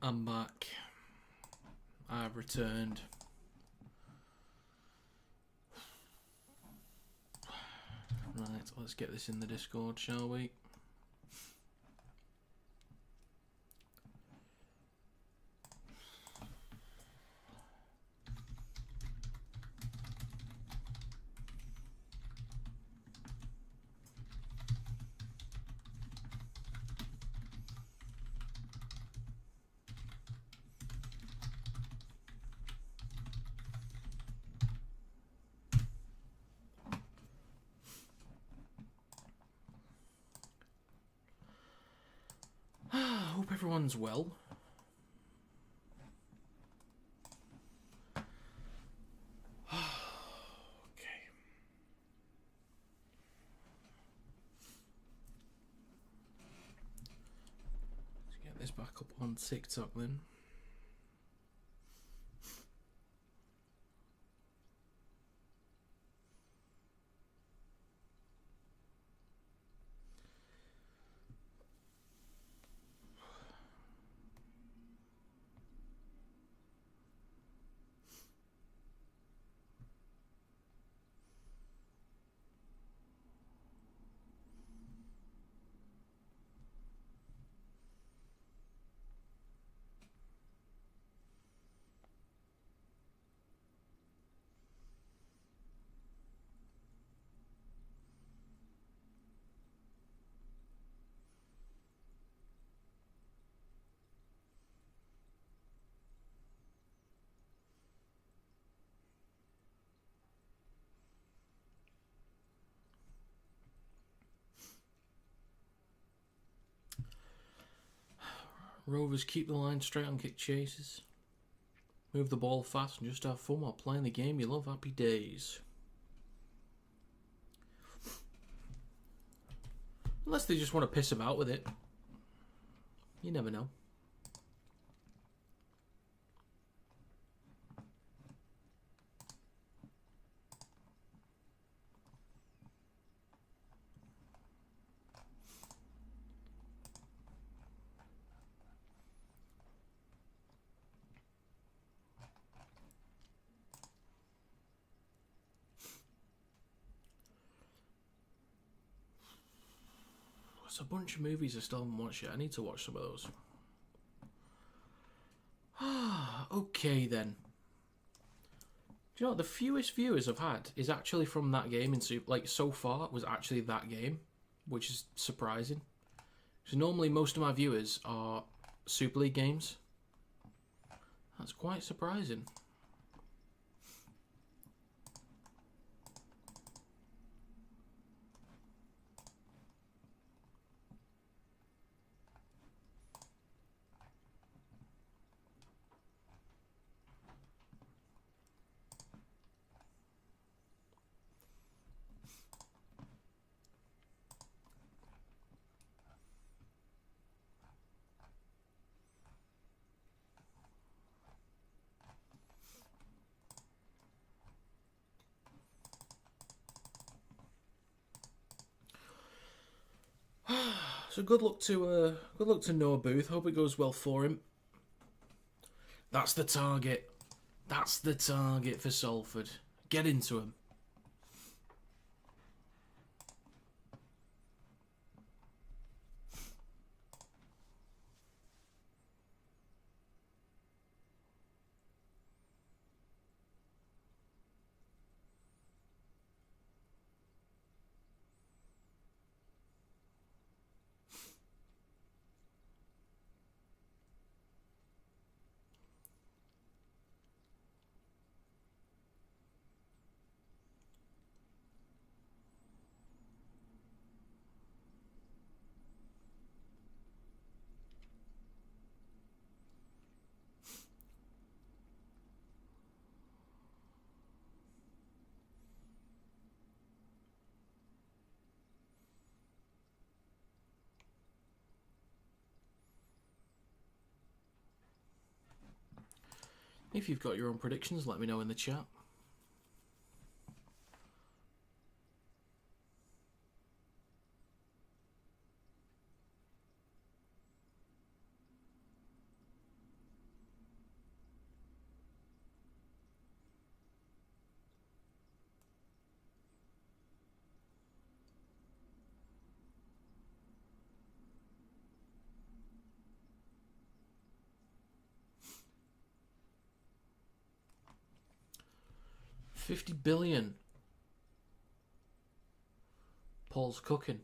I'm back. I've returned. Right, let's get this in the Discord, shall we? Hope everyone's well. Okay. Let's get this back up on TikTok then. Rovers keep the line straight on kick chases. Move the ball fast and just have fun while playing the game you love. Happy days. Unless they just want to piss about with it. You never know. There's a bunch of movies I still haven't watched yet. I need to watch some of those. Okay then. Do you know what? The fewest viewers I've had is actually from that game in so far was actually that game, which is surprising. So normally most of my viewers are Super League games. That's quite surprising. So good luck to Noah Booth. Hope it goes well for him. That's the target. That's the target for Salford. Get into him. If you've got your own predictions, let me know in the chat. 50 billion. Paul's cooking.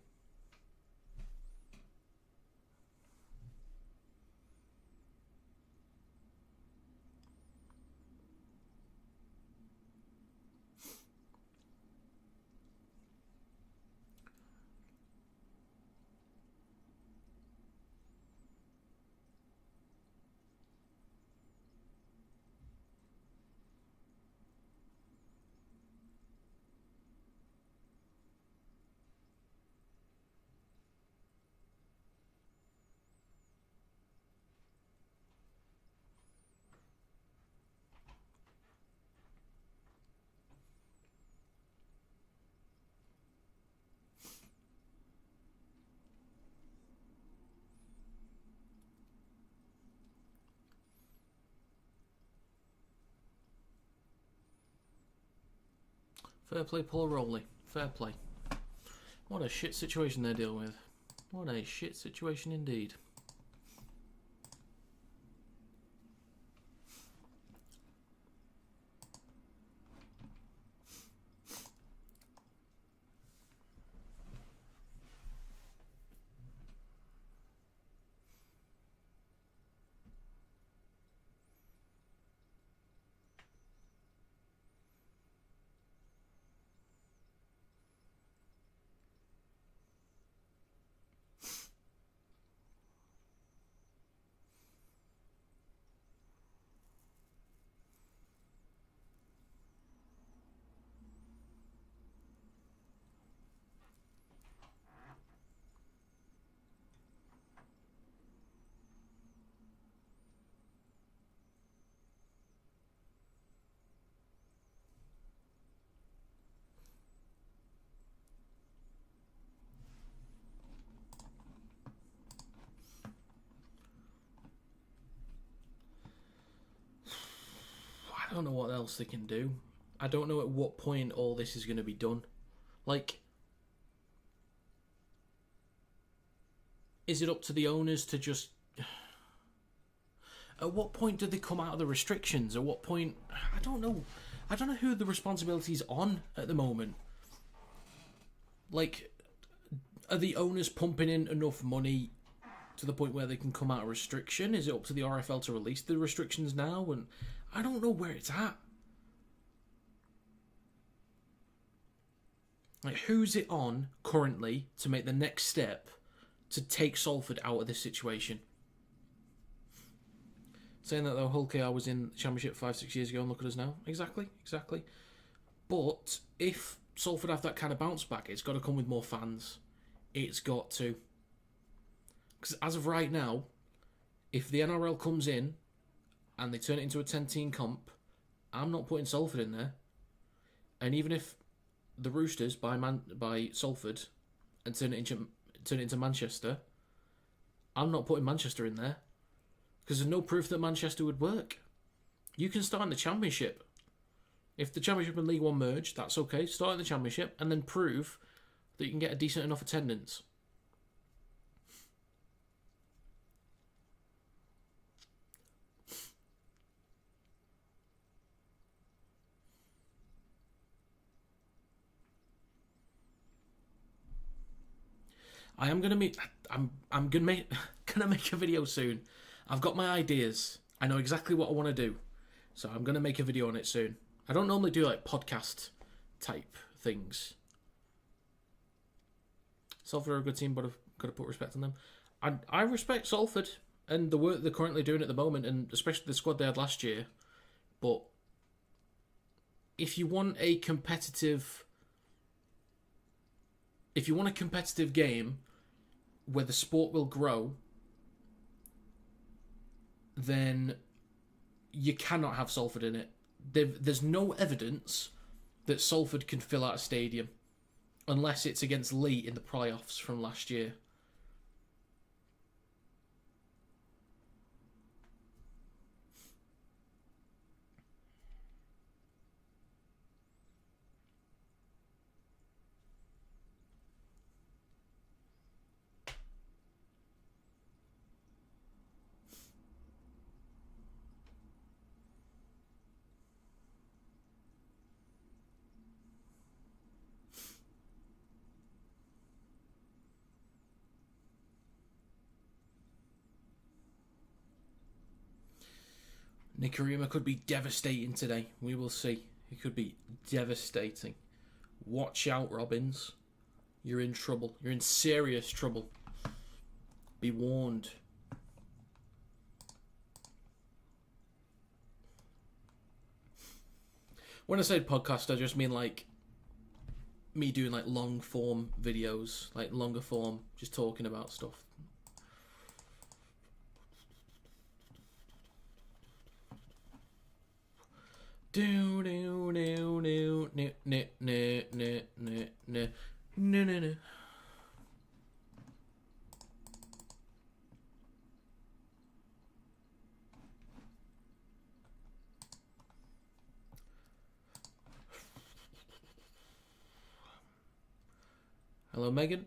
Fair play, Paul Rowley. Fair play. What a shit situation they're dealing with. What a shit situation indeed. I don't know what else they can do. I don't know at what point all this is going to be done. Like, is it up to the owners to just... At what point do they come out of the restrictions? At what point... I don't know. I don't know who the responsibility is on at the moment. Like, are the owners pumping in enough money to the point where they can come out of restriction? Is it up to the RFL to release the restrictions now? And I don't know where it's at. Like, who's it on currently to make the next step to take Salford out of this situation? Saying that though, Hull KR was in the Championship 5-6 years ago and look at us now. Exactly. But if Salford have that kind of bounce back, it's got to come with more fans. It's got to. Because as of right now, if the NRL comes in and they turn it into a 10-team comp, I'm not putting Salford in there. And even if the Roosters buy Salford and turn it into Manchester, I'm not putting Manchester in there. Because there's no proof that Manchester would work. You can start in the Championship. If the Championship and League One merge, that's okay. Start in the Championship and then prove that you can get a decent enough attendance. I'm gonna make a video soon. I've got my ideas. I know exactly what I want to do, so I'm gonna make a video on it soon. I don't normally do like podcast type things. Salford are a good team, but I've got to put respect on them. I respect Salford and the work they're currently doing at the moment, and especially the squad they had last year. But if you want a competitive game where the sport will grow, then you cannot have Salford in it. There's no evidence that Salford can fill out a stadium unless it's against Lee in the playoffs from last year. Nicarima could be devastating today. We will see. He could be devastating. Watch out, Robbins. You're in trouble. You're in serious trouble. Be warned. When I say podcast, I just mean like me doing like long form videos, like longer form, just talking about stuff. Do do do do no no no no no no no no no. Hello, Megan.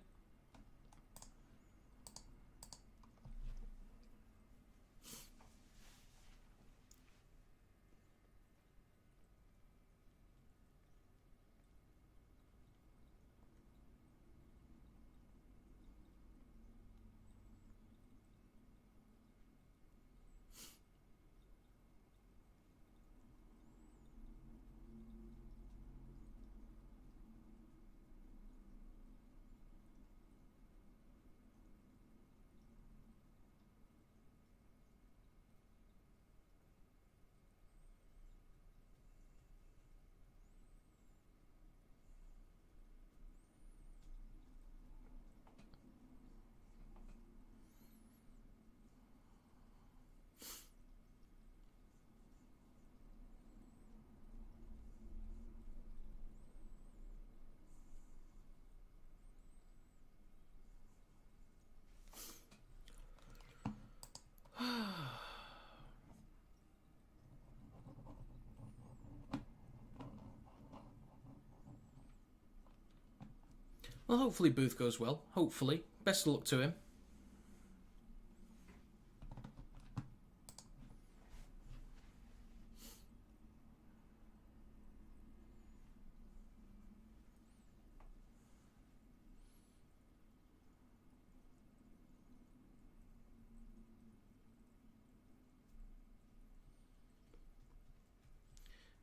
Well, hopefully Booth goes well. Hopefully. Best of luck to him.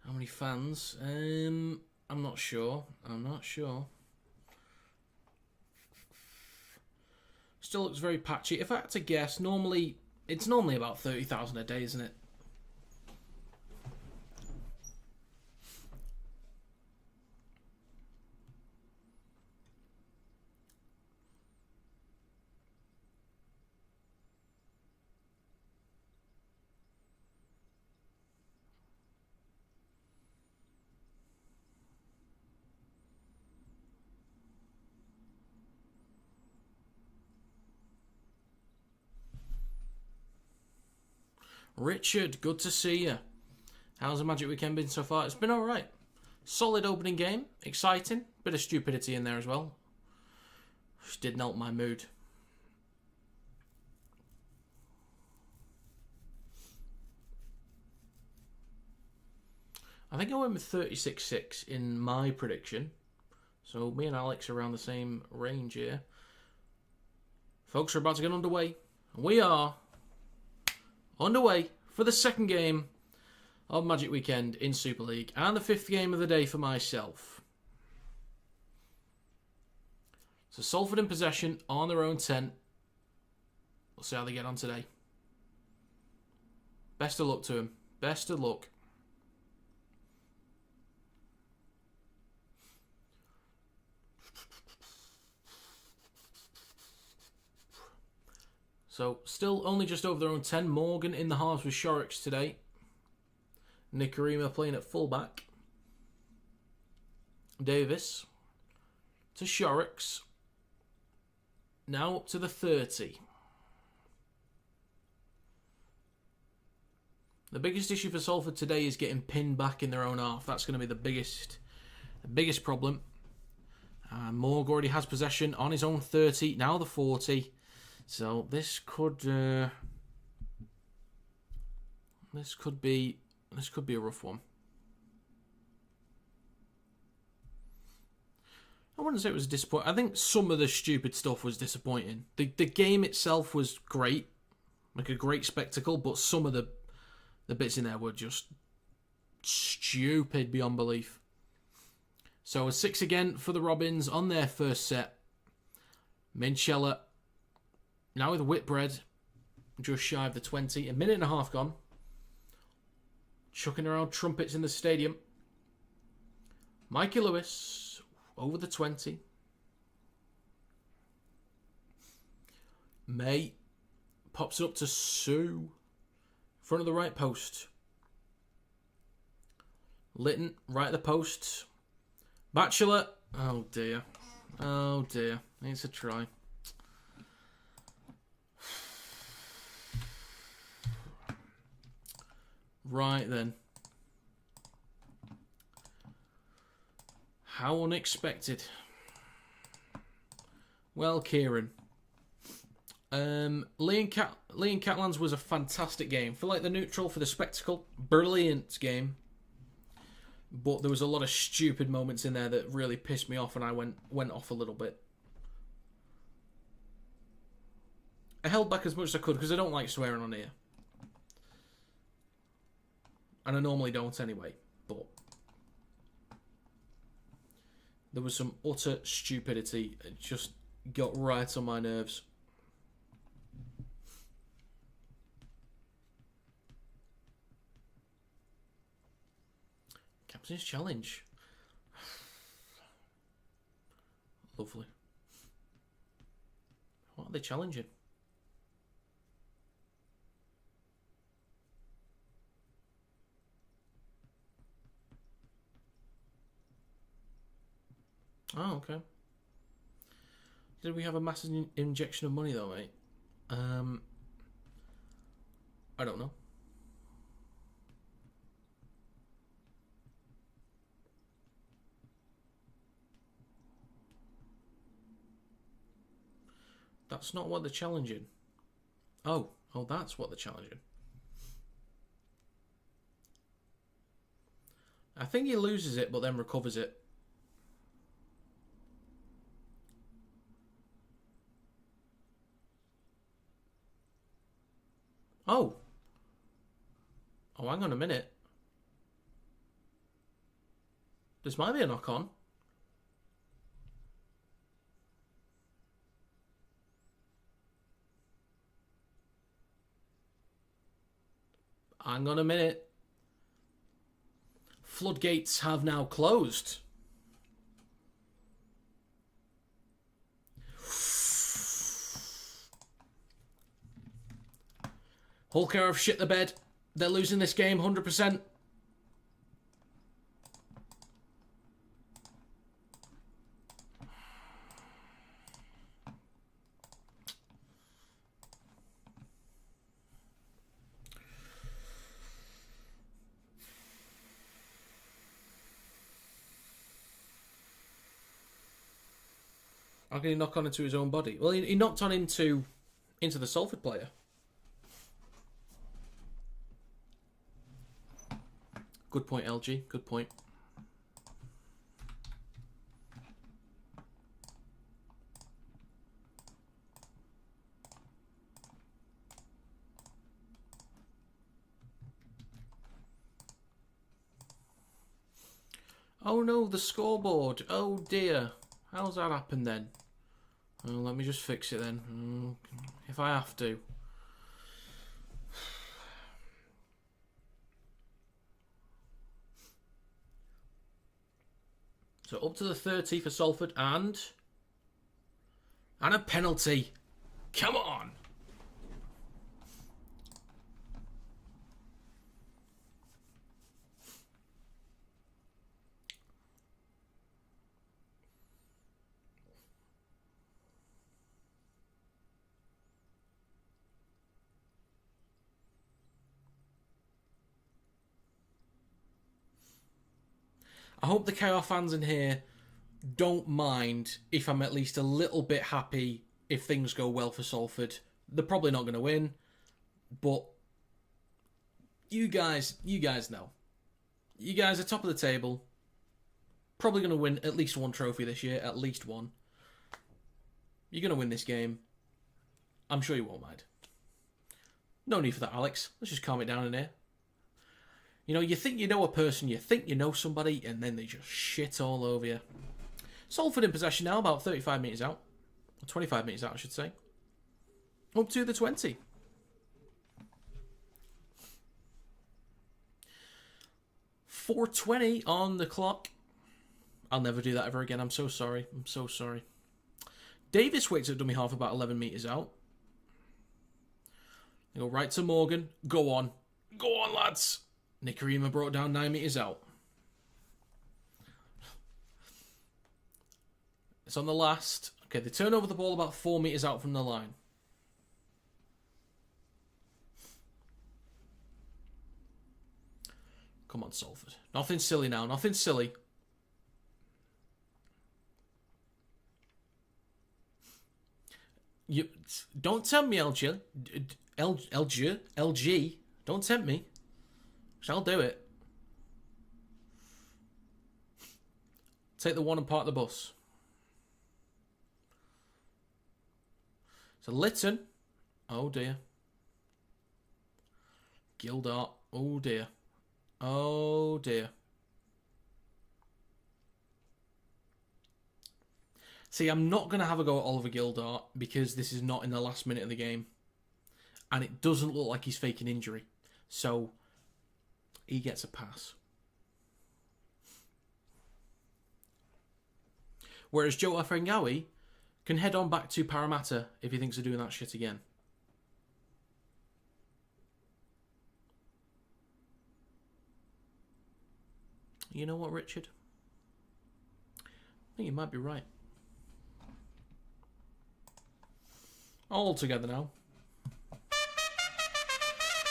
How many fans? I'm not sure. I'm not sure. Still looks very patchy. If I had to guess, it's normally about 30,000 a day, isn't it? Richard, good to see you. How's the Magic Weekend been so far? It's been alright. Solid opening game. Exciting. Bit of stupidity in there as well. Just didn't help my mood. I think I went with 36-6 in my prediction. So me and Alex are around the same range here. Folks are about to get underway. We are underway for the second game of Magic Weekend in Super League and the fifth game of the day for myself. So Salford in possession on their own 10. We'll see how they get on today. Best of luck to him. Best of luck. So, still only just over their own 10. Morgan in the halves with Shorrocks today. Nicarima playing at fullback. Davis to Shorrocks. Now up to the 30. The biggest issue for Salford today is getting pinned back in their own half. That's going to be the biggest problem. Morg already has possession on his own 30. Now the 40. So this could be a rough one. I wouldn't say it was disappointing. I think some of the stupid stuff was disappointing. The game itself was great, like a great spectacle, but some of the The bits in there were just stupid beyond belief. So a 6 again for the Robins on their first set. Minchella, now with Whitbread, just shy of the 20. A minute and a half gone. Chucking around trumpets in the stadium. Mikey Lewis, over the 20. May pops it up to Sue. Front of the right post. Litton, right at the post. Batchelor. Oh dear. Oh dear. Needs a try. Right then. How unexpected. Well, Kieran. Lee and Catlands was a fantastic game. For like the neutral, for the spectacle, brilliant game. But there was a lot of stupid moments in there that really pissed me off, and I went off a little bit. I held back as much as I could because I don't like swearing on here. And I normally don't anyway, but there was some utter stupidity. It just got right on my nerves. Captain's challenge. Lovely. What are they challenging? Oh, okay. Did we have a massive injection of money though, mate? I don't know. That's not what they're challenging. Oh, that's what they're challenging. I think he loses it, but then recovers it. Oh, hang on a minute. This might be a knock-on. Hang on a minute. Floodgates have now closed. Hulker have shit the bed. They're losing this game 100%. How can he knock on into his own body? Well, he knocked on into the Salford player. Good point, LG. Good point. Oh no, the scoreboard. Oh dear. How's that happened then? Oh, let me just fix it then. If I have to. So up to the 30 for Salford and a penalty. Come on. I hope the KR fans in here don't mind if I'm at least a little bit happy if things go well for Salford. They're probably not going to win, but you guys know. You guys are top of the table. Probably going to win at least one trophy this year, at least one. You're going to win this game. I'm sure you won't mind. No need for that, Alex. Let's just calm it down in here. You know, you think you know a person, you think you know somebody, and then they just shit all over you. Salford in possession now, about 35 metres out. 25 metres out, I should say. Up to the 20. .420 on the clock. I'll never do that ever again. I'm so sorry. I'm so sorry. Davis waits at dummy half about 11 metres out. They go right to Morgan. Go on. Go on, lads. Nicarima brought down 9 metres out. It's on the last. Okay, they turn over the ball about 4 metres out from the line. Come on, Salford. Nothing silly now. Nothing silly. You don't tempt me, LG. LG. Don't tempt me. I'll do it. Take the one and park the bus. So Lytton. Oh dear. Gildart. Oh dear. Oh dear. See, I'm not going to have a go at Oliver Gildart because this is not in the last minute of the game. And it doesn't look like he's faking injury. So, he gets a pass. Whereas Joe Afengawi can head on back to Parramatta if he thinks of doing that shit again. You know what, Richard? I think you might be right. All together now.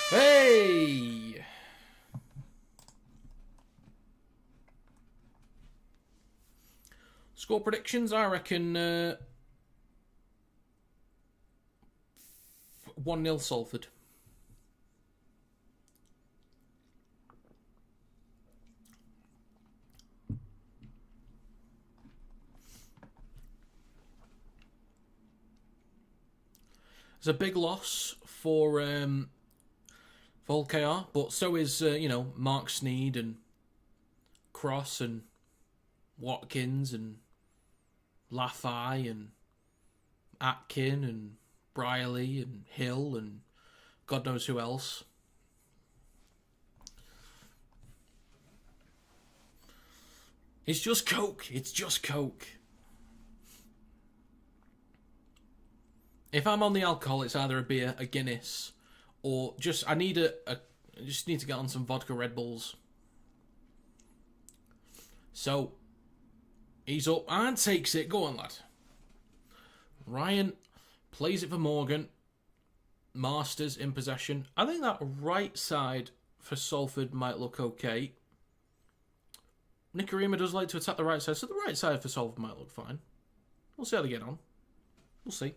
Hey! Score predictions, I reckon 1-0 Salford. It's a big loss for KR, but so is, Mark Sneed and Cross and Watkins and Laffey and Atkin and Brierley and Hill and God knows who else. It's just Coke. It's just Coke. If I'm on the alcohol, it's either a beer, a Guinness, or just I just need to get on some vodka Red Bulls. So he's up and takes it. Go on, lad. Ryan plays it for Morgan. Masters in possession. I think that right side for Salford might look okay. Nicarima does like to attack the right side, so the right side for Salford might look fine. We'll see how they get on. We'll see.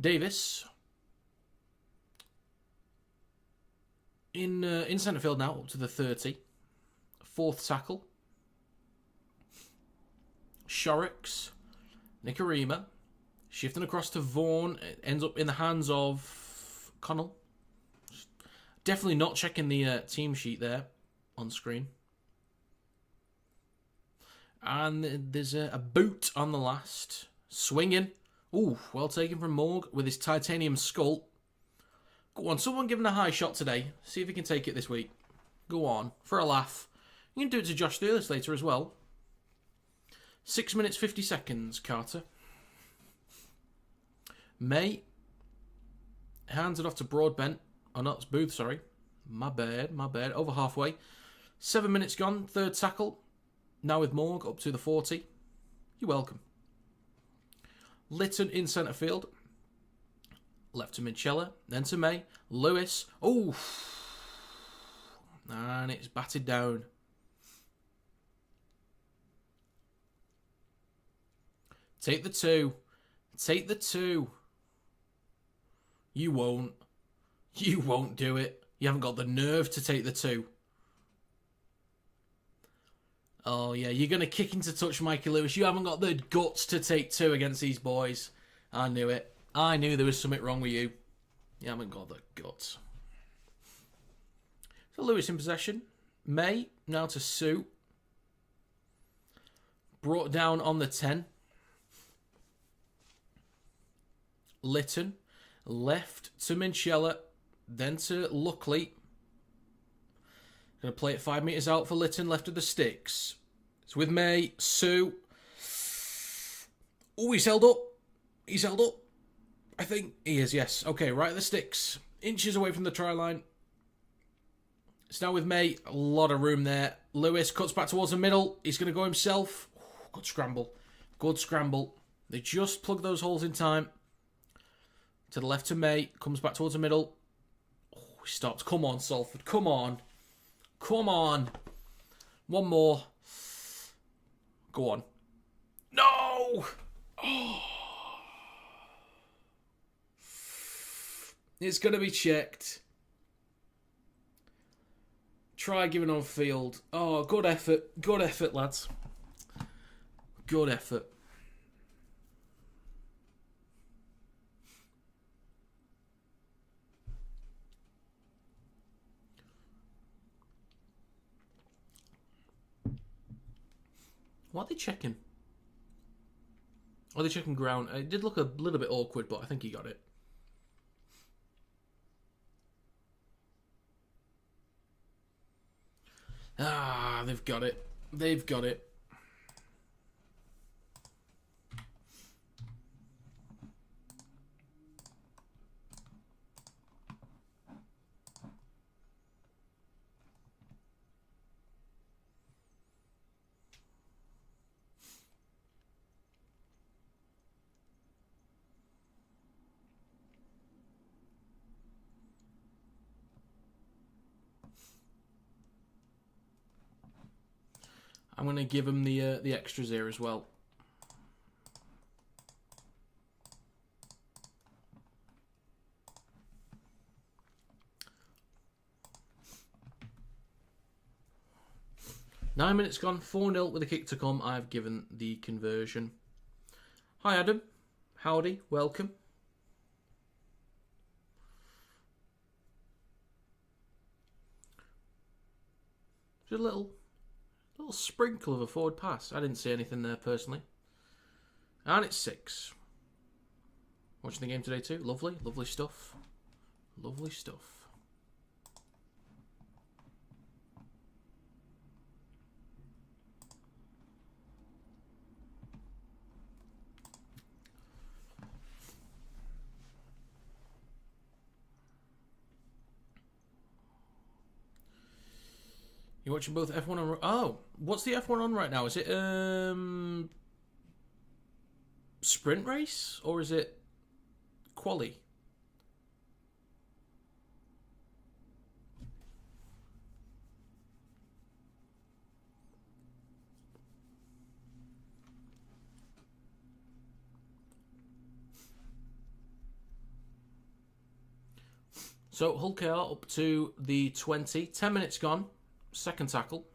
Davis in centre field now, up to the 30. Fourth tackle. Shorrocks, Nicarima, shifting across to Vaughan. It ends up in the hands of Connell. Definitely not checking the team sheet there on screen. And there's a boot on the last. Swinging. Ooh, well taken from Morg with his titanium skull. Go on, someone give him a high shot today. See if he can take it this week. Go on, for a laugh. You can do it to Josh Sturlis later as well. 6 minutes, 50 seconds, Carter. May. Hands it off to Broadbent. Oh, no, it's Booth, sorry. My bad. Over halfway. 7 minutes gone, third tackle. Now with Morg up to the 40. You're welcome. Lytton in centre field. Left to Minchella. Then to May. Lewis. Oh. And it's batted down. Take the 2. Take the 2. You won't. You won't do it. You haven't got the nerve to take the 2. Oh, yeah, you're going to kick into touch, Mikey Lewis. You haven't got the guts to take 2 against these boys. I knew it. I knew there was something wrong with you. You haven't got the guts. Lewis in possession. May, now to Sue. Brought down on the 10. Lytton. Left to Minchella. Then to Luckley. Going to play it 5 metres out for Lytton, left of the sticks. It's with May. Sue. Oh, he's held up. He's held up. I think he is, yes. Okay, right at the sticks. Inches away from the try line. It's now with May. A lot of room there. Lewis cuts back towards the middle. He's going to go himself. Good scramble. Good scramble. They just plug those holes in time. To the left to May. Comes back towards the middle. Oh, he stops. Come on, Salford. Come on. Come on. One more. Go on. No! Oh. It's going to be checked. Try giving on field. Oh, good effort. Good effort, lads. Good effort. What are they checking? Oh, they're checking ground. It did look a little bit awkward, but I think he got it. Ah, they've got it. They've got it. I'm going to give him the extras here as well. Nine minutes gone, 4-0 with a kick to come. I've given the conversion. Hi, Adam. Howdy. Welcome. Just a little sprinkle of a forward pass. I didn't see anything there personally. And it's 6. Watching the game today too. Lovely. Lovely stuff. Lovely stuff. You're watching both F1 and... Oh, what's the F1 on right now? Is it sprint race? Or is it quali? So, Hull KR up to the 20. 10 minutes gone. Second tackle.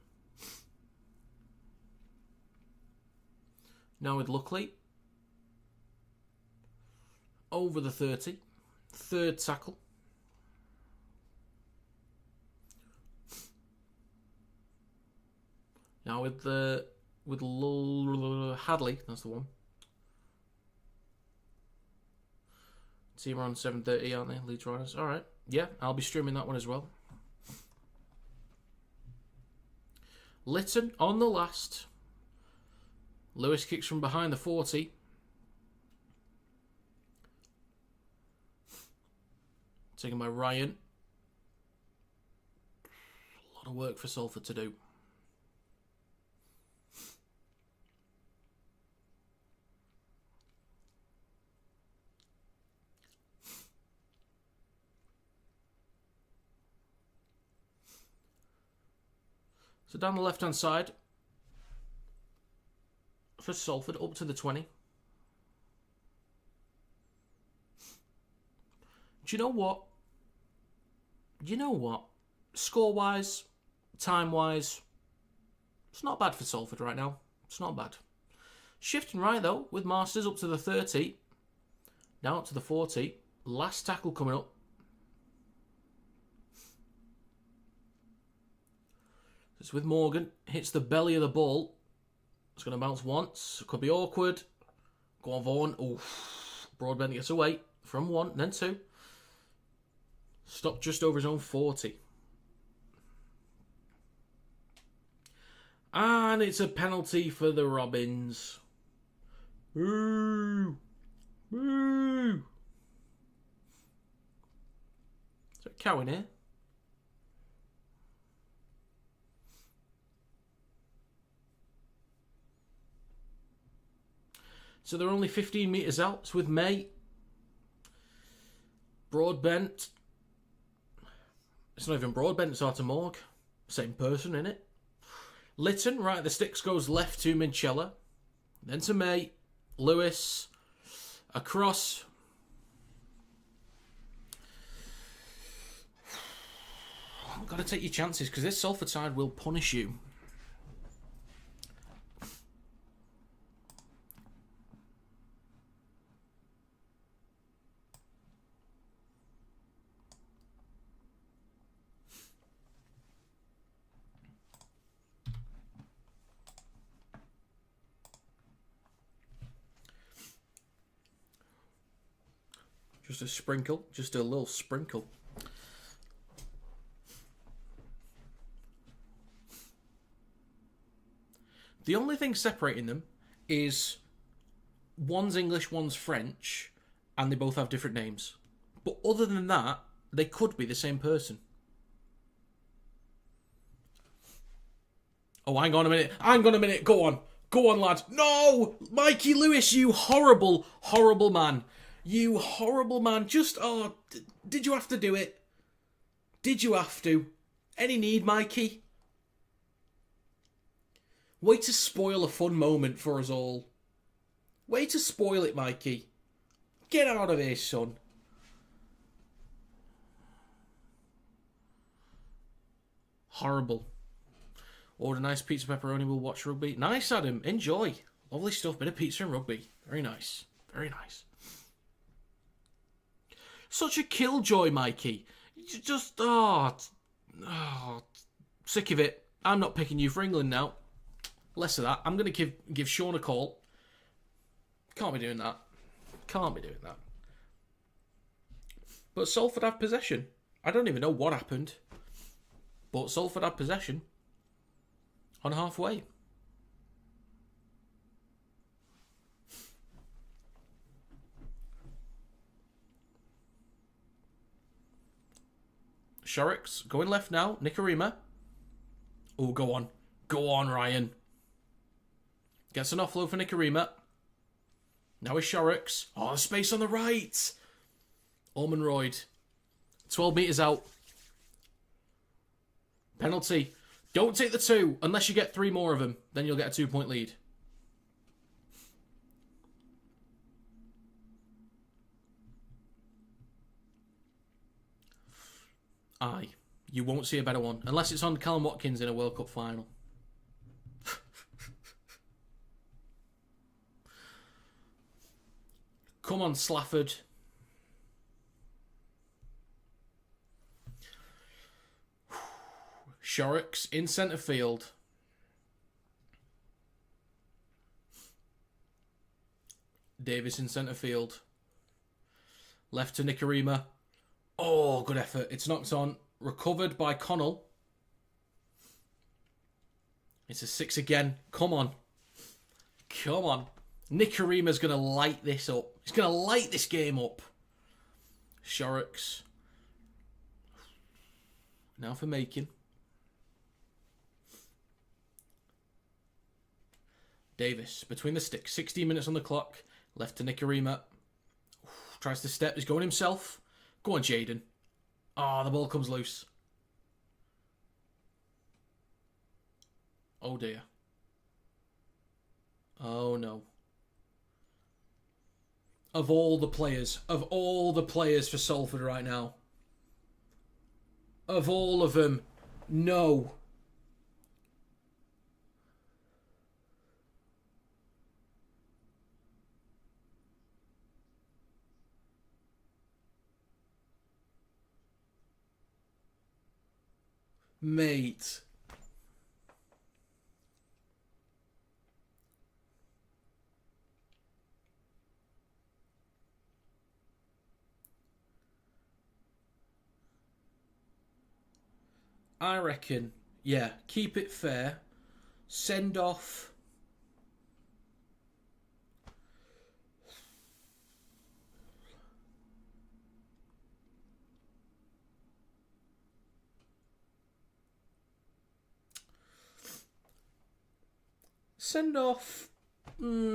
Now with Luckley. Over the 30. Third tackle. Now with Hadley, that's the one. Team are on 7:30, aren't they? Leeds Riders. Alright. Yeah, I'll be streaming that one as well. Lytton on the last. Lewis kicks from behind the 40. Taken by Ryan. A lot of work for Salford to do. So down the left-hand side for Salford, up to the 20. Do you know what? Score-wise, time-wise, it's not bad for Salford right now. It's not bad. Shifting right, though, with Masters up to the 30. Now up to the 40. Last tackle coming up. It's with Morgan. Hits the belly of the ball. It's going to bounce once. Could be awkward. Go on, Vaughan. Oof. Broadbent gets away from 1, then 2. Stopped just over his own 40. And it's a penalty for the Robins. Woo! Woo! Is there a cow in here? So they're only 15 metres out. It's with May. Broadbent. It's not even Broadbent, it's Arthur Morg. Same person, innit? Lytton, right, the sticks goes left to Minchella. Then to May. Lewis. Across. You've got to take your chances, because this Salford side will punish you. Just a sprinkle. Just a little sprinkle. The only thing separating them is one's English, one's French, and they both have different names. But other than that, they could be the same person. Oh, hang on a minute. Hang on a minute. Go on. Go on, lad. No! Mikey Lewis, you horrible, horrible man. You horrible man. Just, did you have to do it? Did you have to? Any need, Mikey? Way to spoil a fun moment for us all. Way to spoil it, Mikey. Get out of here, son. Horrible. Order nice pizza pepperoni, we'll watch rugby. Nice, Adam. Enjoy. Lovely stuff. Bit of pizza and rugby. Very nice. Very nice. Such a killjoy, Mikey. You just, sick of it. I'm not picking you for England now. Less of that. I'm going to give Sean a call. Can't be doing that. Can't be doing that. But Salford have possession. I don't even know what happened. But Salford had possession. On halfway. Shorrocks going left now. Nicarima. Oh, go on. Go on, Ryan. Gets an offload for Nicarima. Now is Shorrocks. Oh, space on the right. Ormonroyd. 12 metres out. Penalty. Don't take the 2 unless you get 3 more of them. Then you'll get a 2-point lead. Aye. You won't see a better one. Unless it's on Callum Watkins in a World Cup final. Come on, Slafford. Shorrocks in centre field. Davis in centre field. Left to Nicarima. Oh, good effort. It's knocked on. Recovered by Connell. It's a 6 again. Come on. Come on. Nicarima's going to light this up. He's going to light this game up. Shorrocks. Now for Makin. Davis, between the sticks. 16 minutes on the clock. Left to Nicarima. Tries to step. He's going himself. Go on, Jaden. Oh, the ball comes loose. Oh, dear. Oh, no. Of all the players for Salford right now, of all of them, no. Mate. I reckon, yeah, keep it fair. Send off. Send off Lewis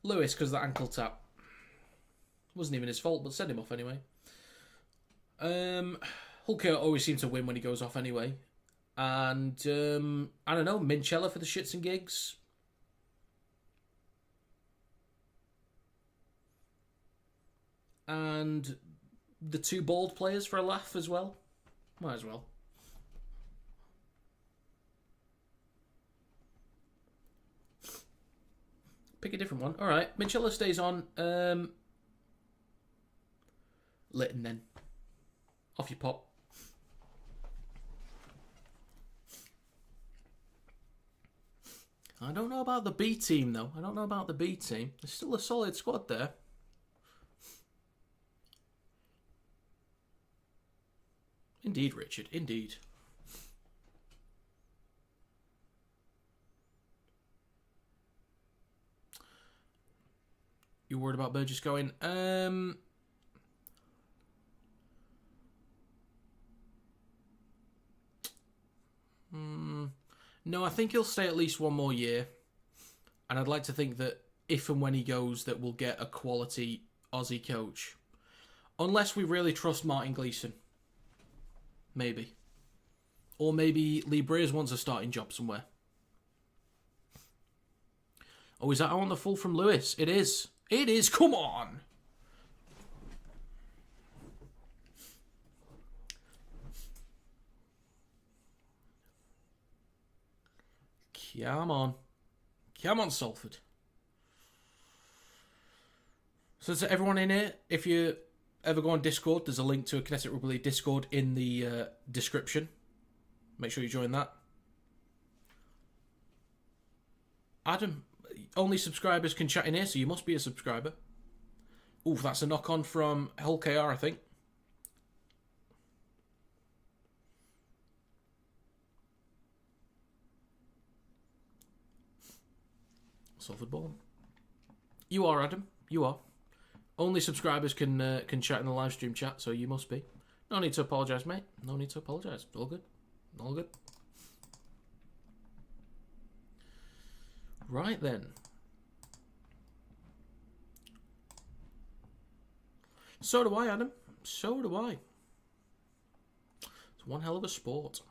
because of that ankle tap. Wasn't even his fault, but send him off anyway. Hulker always seems to win when he goes off anyway. And, I don't know, Minchella for the shits and gigs. And the two bald players for a laugh as well. Might as well. Pick a different one. All right, Minchella stays on. Litton then. Off you pop. I don't know about the B team, though. I don't know about the B team. There's still a solid squad there. Indeed, Richard. Indeed. You worried about Burgess going? No, I think he'll stay at least one more year. And I'd like to think that if and when he goes, that we'll get a quality Aussie coach. Unless we really trust Martin Gleeson. Maybe. Or maybe Lee Breers wants a starting job somewhere. Oh, is that on the full from Lewis? It is. It is. Come on. Come on. Come on, Salford. So to everyone in here, if you ever go on Discord, there's a link to a Kinetic Rugby League Discord in the description. Make sure you join that. Adam, only subscribers can chat in here, so you must be a subscriber. Oof, that's a knock-on from Hull KR, I think. Salford ball. You are, Adam. You are. Only subscribers can chat in the live stream chat, so you must be. No need to apologise, mate. No need to apologise. All good. All good. Right then. So do I, Adam. So do I. It's one hell of a sport.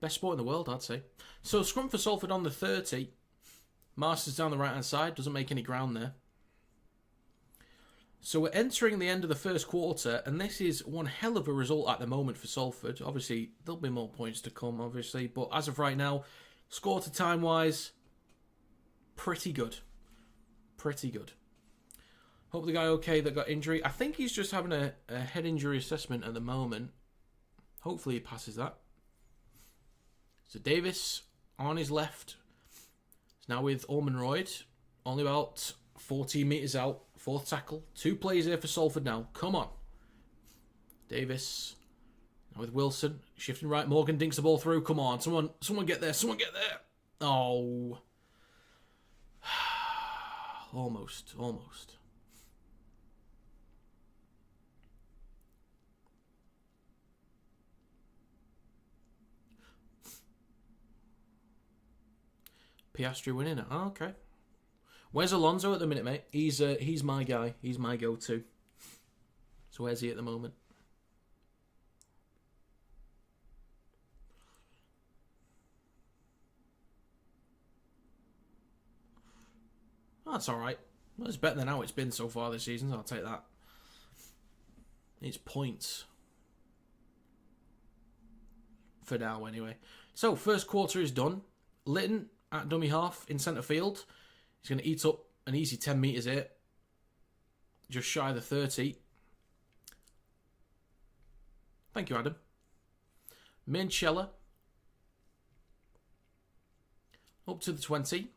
Best sport in the world, I'd say. So scrum for Salford on the 30. Masters down the right-hand side. Doesn't make any ground there. So we're entering the end of the first quarter, and this is one hell of a result at the moment for Salford. Obviously, there'll be more points to come, obviously. But as of right now, score to time-wise, pretty good. Pretty good. Hope the guy okay that got injury. I think he's just having a head injury assessment at the moment. Hopefully he passes that. So Davis on his left. He's now with Ormonroyd. Only about 14 metres out. Fourth tackle. Two plays here for Salford now. Come on. Davis. Now with Wilson. Shifting right. Morgan dinks the ball through. Come on. Someone get there. Someone get there. Oh. Almost. Almost. Piastri winning it. Oh, okay. Where's Alonso at the minute, mate? He's my guy. He's my go-to. So where's he at the moment? Oh, that's all right. Well, it's better than how it's been so far this season. So I'll take that. It's points. For now, anyway. So, first quarter is done. Litton at dummy half in centre field. He's going to eat up an easy 10 metres here. Just shy of the 30. Thank you, Adam. Minchella. Up to the 20.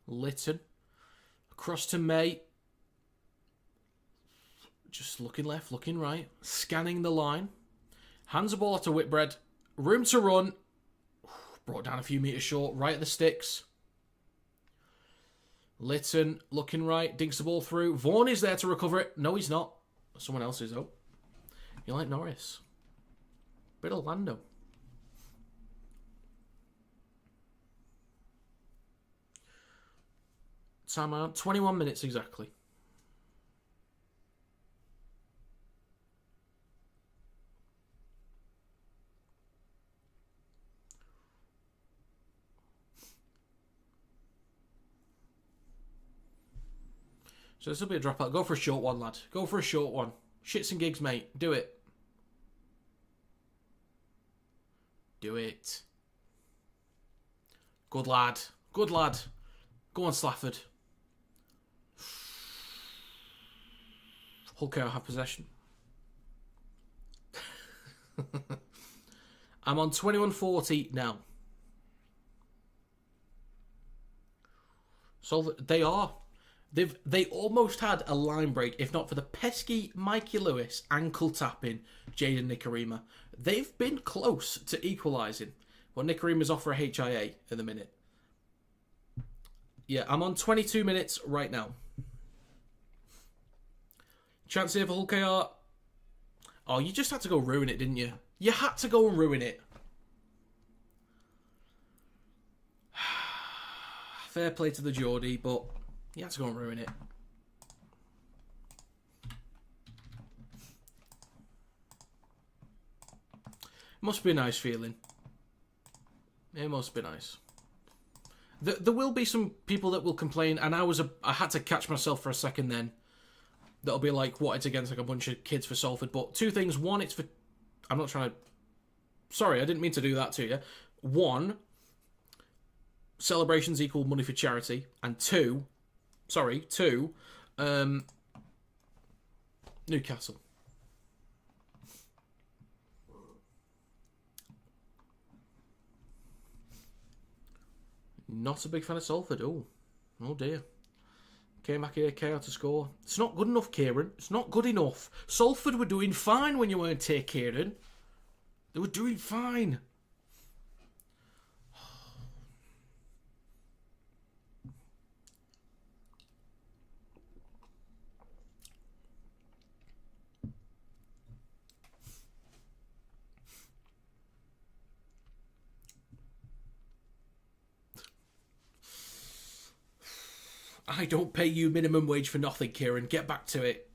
Litton. Across to May. Just looking left, looking right. Scanning the line. Hands the ball to Whitbread. Room to run. Brought down a few metres short. Right at the sticks. Lytton looking right. Dinks the ball through. Vaughan is there to recover it. No, he's not. Someone else is, though. You like Norris. Bit of Lando. Time out. 21 minutes exactly. So this will be a dropout. Go for a short one, lad. Go for a short one. Shits and gigs, mate. Do it. Do it. Good lad. Good lad. Go on, Slafford. Hull KR have possession. I'm on 21-40 now. So they are. They almost had a line break, if not for the pesky Mikey Lewis ankle tapping Jaden Nikarima. They've been close to equalising. But Nikarima's off for a HIA at the minute. Yeah, I'm on 22 minutes right now. Chance here for Hull KR. Oh, you just had to go ruin it, didn't you? You had to go and ruin it. Fair play to the Geordie, but you had to go and ruin it. Must be a nice feeling. It must be nice. There will be some people that will complain, and I had to catch myself for a second then. That'll be like, what, it's against like a bunch of kids for Salford. But two things. One, it's for... I'm not trying to... Sorry, I didn't mean to do that to you. One, celebrations equal money for charity. And two, Newcastle. Not a big fan of Salford. Oh dear. Came back here, KR to score. It's not good enough, Kieran. It's not good enough. Salford were doing fine when you weren't here, Kieran. They were doing fine. I don't pay you minimum wage for nothing, Kieran. Get back to it.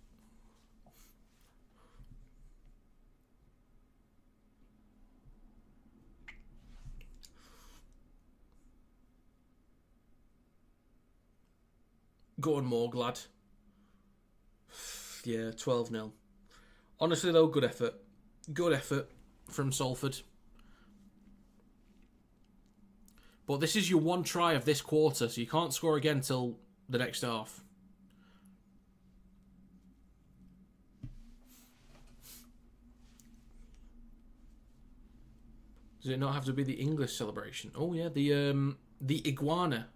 Go on, Morg, lad. Yeah, 12-0. Honestly, though, good effort. Good effort from Salford. But this is your one try of this quarter, so you can't score again till the next half. Does it not have to be the English celebration? Oh yeah, the iguana.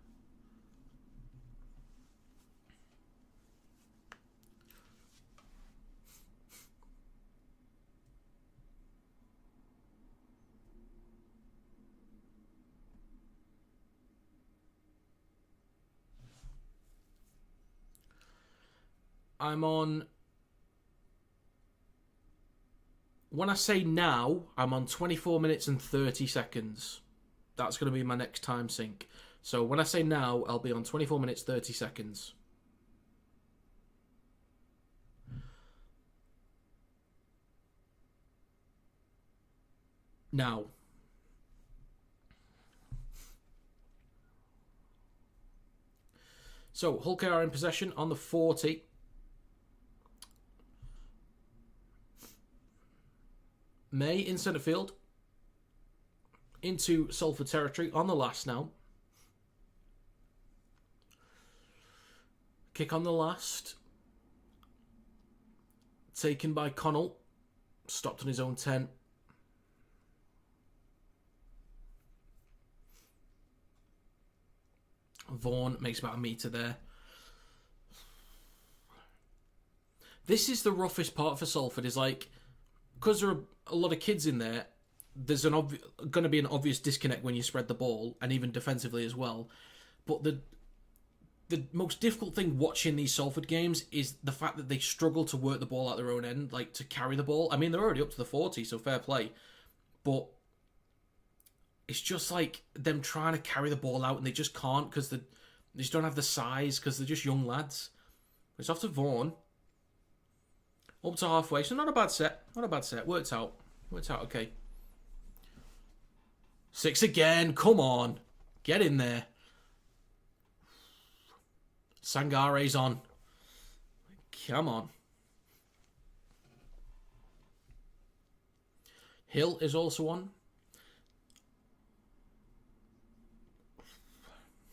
I'm on... When I say now, I'm on 24 minutes and 30 seconds. That's going to be my next time sync. So when I say now, I'll be on 24 minutes, 30 seconds. Now. So, Hull KR in possession on the 40. May in centre field. Into Salford territory on the last now. Kick on the last. Taken by Connell. Stopped on his own 10. Vaughan makes about a metre there. This is the roughest part for Salford, is like, because there are a lot of kids in there, there's going to be an obvious disconnect when you spread the ball, and even defensively as well. But the most difficult thing watching these Salford games is the fact that they struggle to work the ball out their own end, like to carry the ball. I mean, they're already up to the 40, so fair play. But it's just like them trying to carry the ball out, and they just can't because they just don't have the size, because they're just young lads. It's off to Vaughan. Up to halfway, so not a bad set. Not a bad set. Worked out okay. 6 again. Come on. Get in there. Sangare's on. Come on. Hill is also on.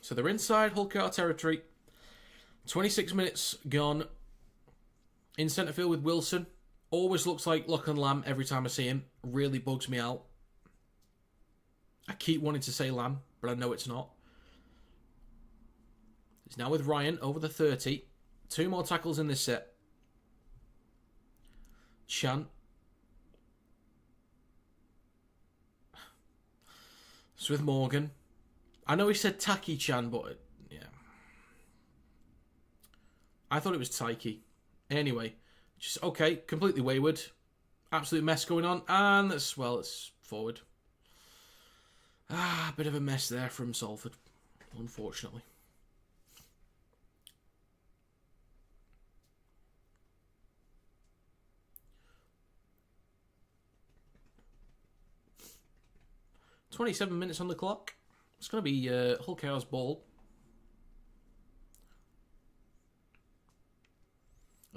So they're inside Hull KR territory. 26 minutes gone. In centre field with Wilson. Always looks like Lachlan Lamb every time I see him. Really bugs me out. I keep wanting to say Lamb, but I know it's not. It's now with Ryan over the 30. 2 more tackles in this set. Chan. It's with Morgan. I know he said Taki Chan, but yeah. I thought it was Taiki. Anyway, just okay, completely wayward. Absolute mess going on. And that's, well, it's forward. A bit of a mess there from Salford, unfortunately. $27 minutes on the clock. It's going to be Hull KR's ball.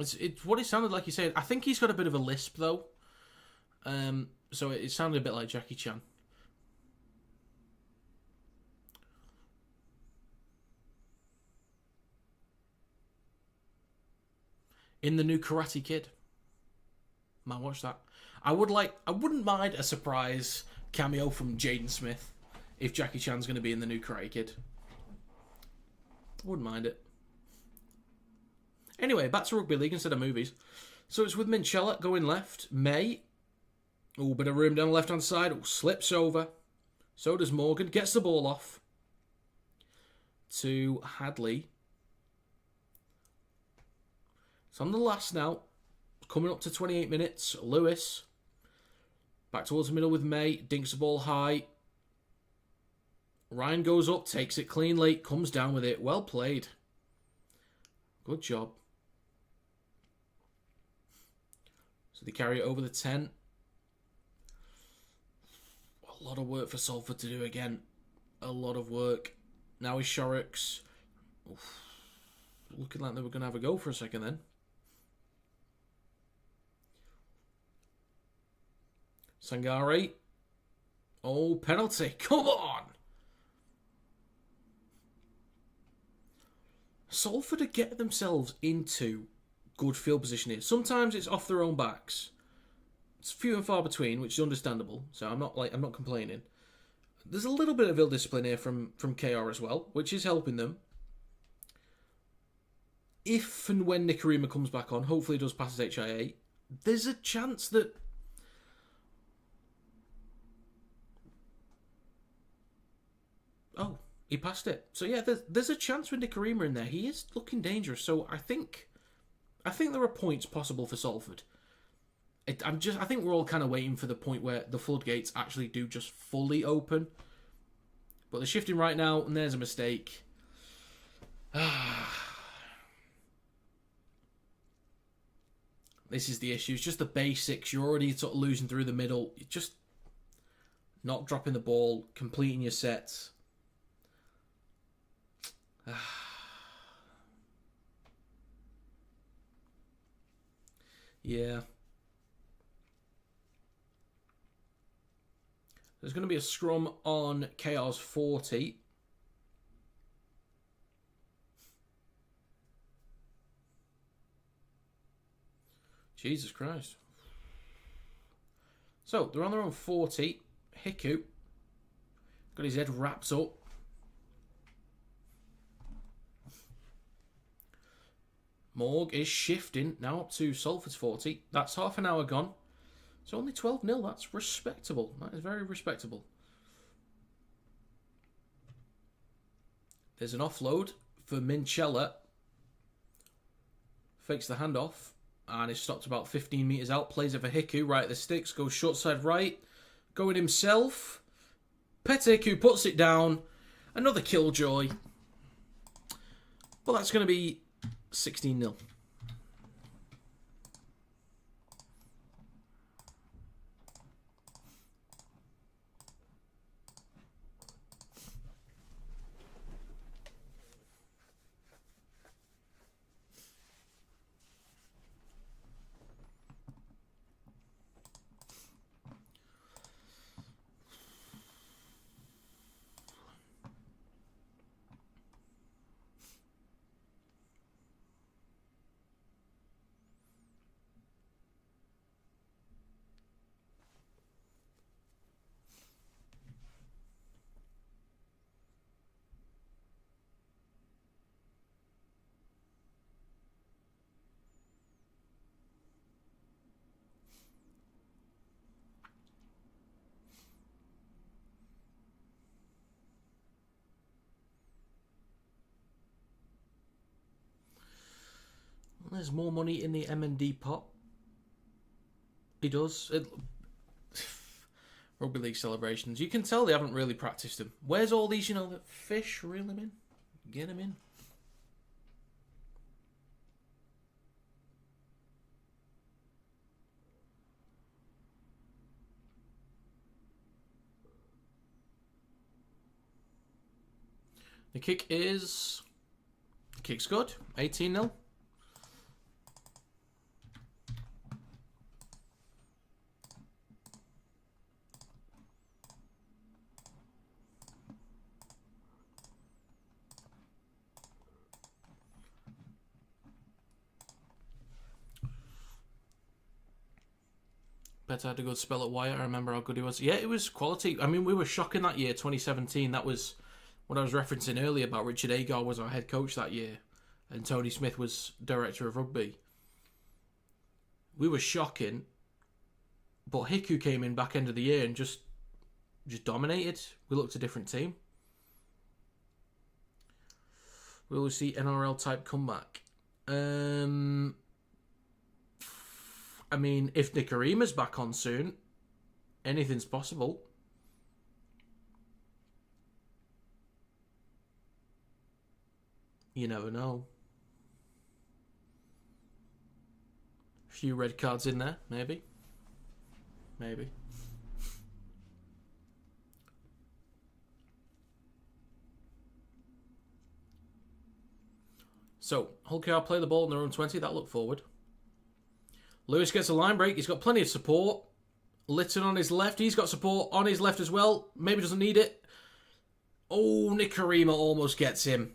It's what it sounded like he said. I think he's got a bit of a lisp, though. So it sounded a bit like Jackie Chan. In the new Karate Kid. Might watch that. I wouldn't mind a surprise cameo from Jaden Smith if Jackie Chan's going to be in the new Karate Kid. Wouldn't mind it. Anyway, back to Rugby League instead of movies. So it's with Minchella going left. May. Oh, bit of room down the left-hand side. Oh, slips over. So does Morgan. Gets the ball off to Hadley. It's on the last now. Coming up to 28 minutes. Lewis. Back towards the middle with May. Dinks the ball high. Ryan goes up. Takes it cleanly. Comes down with it. Well played. Good job. So they carry it over the 10. A lot of work for Salford to do again. A lot of work. Now is Shorrocks. Looking like they were going to have a go for a second then. Sangare. Oh, penalty. Come on! Salford are getting themselves into good field position here. Sometimes it's off their own backs. It's few and far between, which is understandable. So I'm not complaining. There's a little bit of ill discipline here from KR as well, which is helping them. If and when Nicarima comes back on, hopefully he does pass his HIA, there's a chance that he passed it. So yeah, there's a chance with Nicarima in there. He is looking dangerous. So I think there are points possible for Salford. I think we're all kind of waiting for the point where the floodgates actually do just fully open. But they're shifting right now, and there's a mistake. This is the issue. It's just the basics. You're already sort of losing through the middle. You're just not dropping the ball, completing your sets. Yeah. There's going to be a scrum on KR's 40. Jesus Christ. So, they're on their own 40. Hiku. Got his head wrapped up. Morg is shifting now up to Salford's 40. That's half an hour gone. It's only 12-0. That's respectable. That is very respectable. There's an offload for Minchella. Fakes the handoff. And is stopped about 15 metres out. Plays it for Hiku. Right at the sticks. Goes short side right. Going himself. Hiku puts it down. Another killjoy. Well, that's going to be 16-0. There's more money in the M&D pot. He does. Rugby League celebrations. You can tell they haven't really practiced them. Where's all these, the fish? Reel them in. Get them in. The kick is... The kick's good. 18-0. Better had a good spell at Wyatt. I remember how good he was. Yeah, it was quality. I mean, we were shocking that year, 2017. That was what I was referencing earlier about Richard Agar was our head coach that year. And Tony Smith was director of rugby. We were shocking. But Hiku came in back end of the year and just dominated. We looked a different team. Will we see NRL type comeback? I mean, if Nikorima's back on soon, anything's possible. You never know. A few red cards in there, maybe. Maybe. So, Hull KR play the ball in their own 20. That looked forward. Lewis gets a line break. He's got plenty of support. Litton on his left. He's got support on his left as well. Maybe doesn't need it. Oh, Nikorima almost gets him.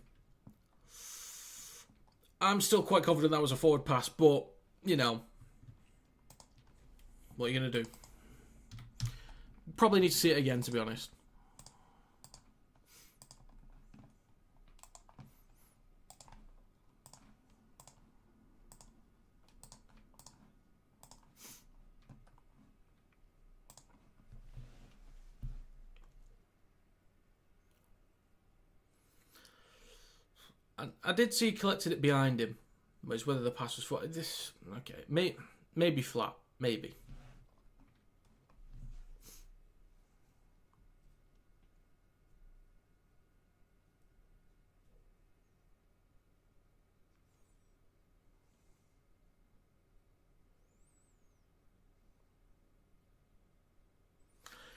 I'm still quite confident that was a forward pass, but, what are you going to do? Probably need to see it again, to be honest. I did see he collected it behind him, but it's whether the pass was flat. Okay, maybe flat, maybe.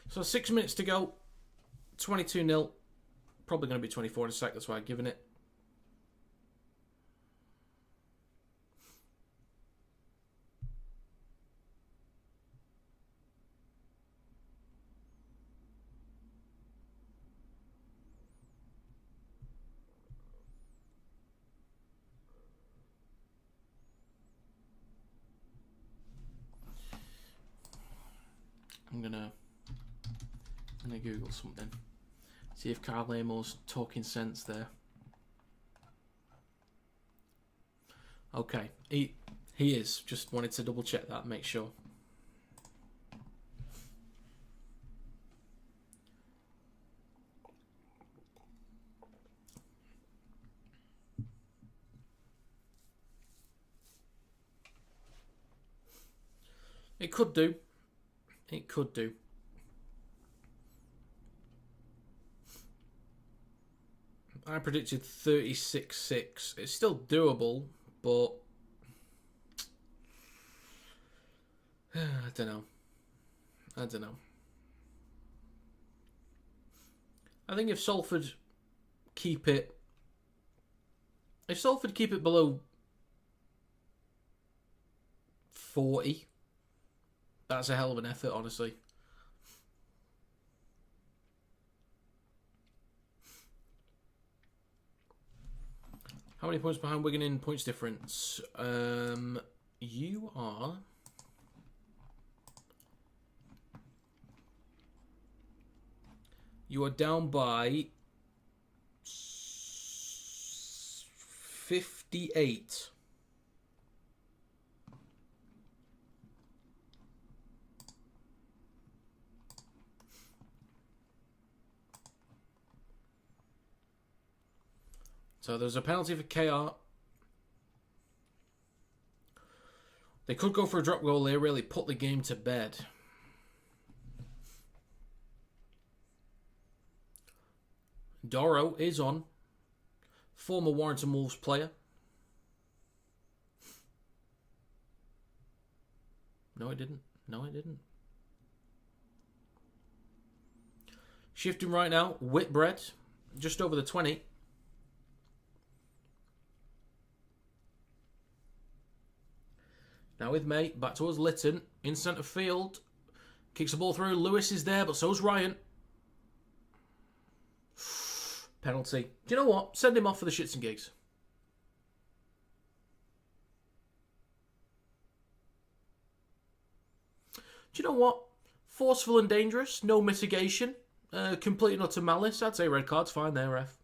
So 6 minutes to go, 22-0. Probably going to be 24 in a sec, that's why I've given it. I'm gonna Google something. See if Carl Amell's talking sense there. Okay, he is. Just wanted to double check that, make sure. It could do. It could do. I predicted 36-6. It's still doable, but I don't know. I think if Salford keep it below 40, that's a hell of an effort, honestly. How many points behind Wigan in points difference? You are... You are down by 58. So there's a penalty for KR. They could go for a drop goal here, really put the game to bed. Doro is on. Former Warrington Wolves player. No, it didn't. No, it didn't. Shifting right now. Whitbread. Just over the 20. Now with May. Back towards Lytton. In centre field. Kicks the ball through. Lewis is there, but so's Ryan. Penalty. Do you know what? Send him off for the shits and gigs. Do you know what? Forceful and dangerous. No mitigation. Complete and utter malice. I'd say red card's fine there, ref.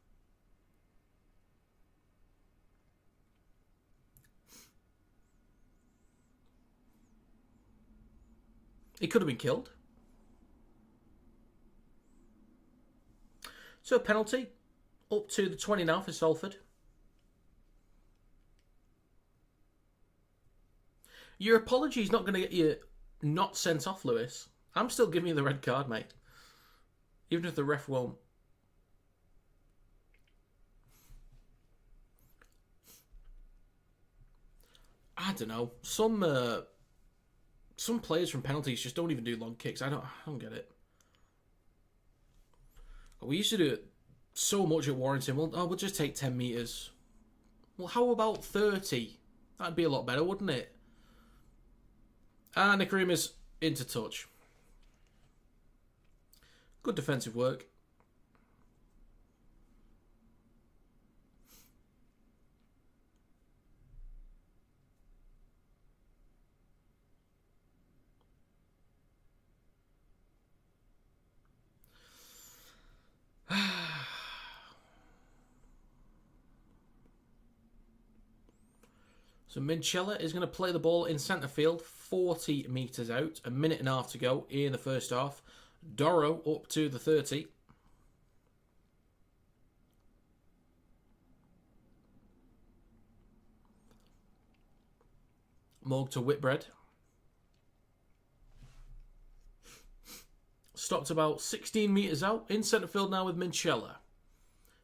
He could have been killed. So a penalty. Up to the 20 now for Salford. Your apology's not going to get you not sent off, Lewis. I'm still giving you the red card, mate. Even if the ref won't. I don't know. Some players from penalties just don't even do long kicks. I don't get it. We used to do it so much at Warrington. We'll just take 10 metres. Well, how about 30? That'd be a lot better, wouldn't it? And Nikarima's into touch. Good defensive work. So Minchella is going to play the ball in centre field, 40 metres out, a minute and a half to go in the first half. Doro up to the 30. Morg to Whitbread. Stopped about 16 metres out, in centre field now with Minchella.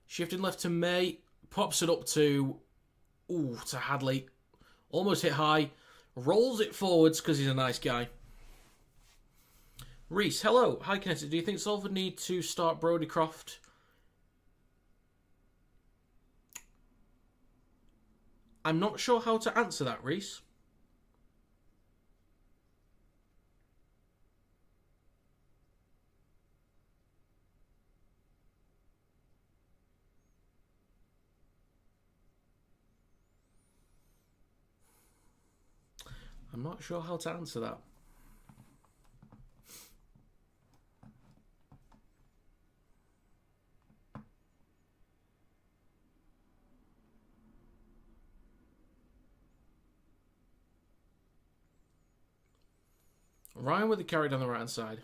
Shifting left to May, pops it up to Hadley. Almost hit high. Rolls it forwards because he's a nice guy. Reese, hello. Hi, Kinetic. Do you think Salford need to start Brodie Croft? I'm not sure how to answer that, Reese. I'm not sure how to answer that. Ryan with the carry down the right-hand side.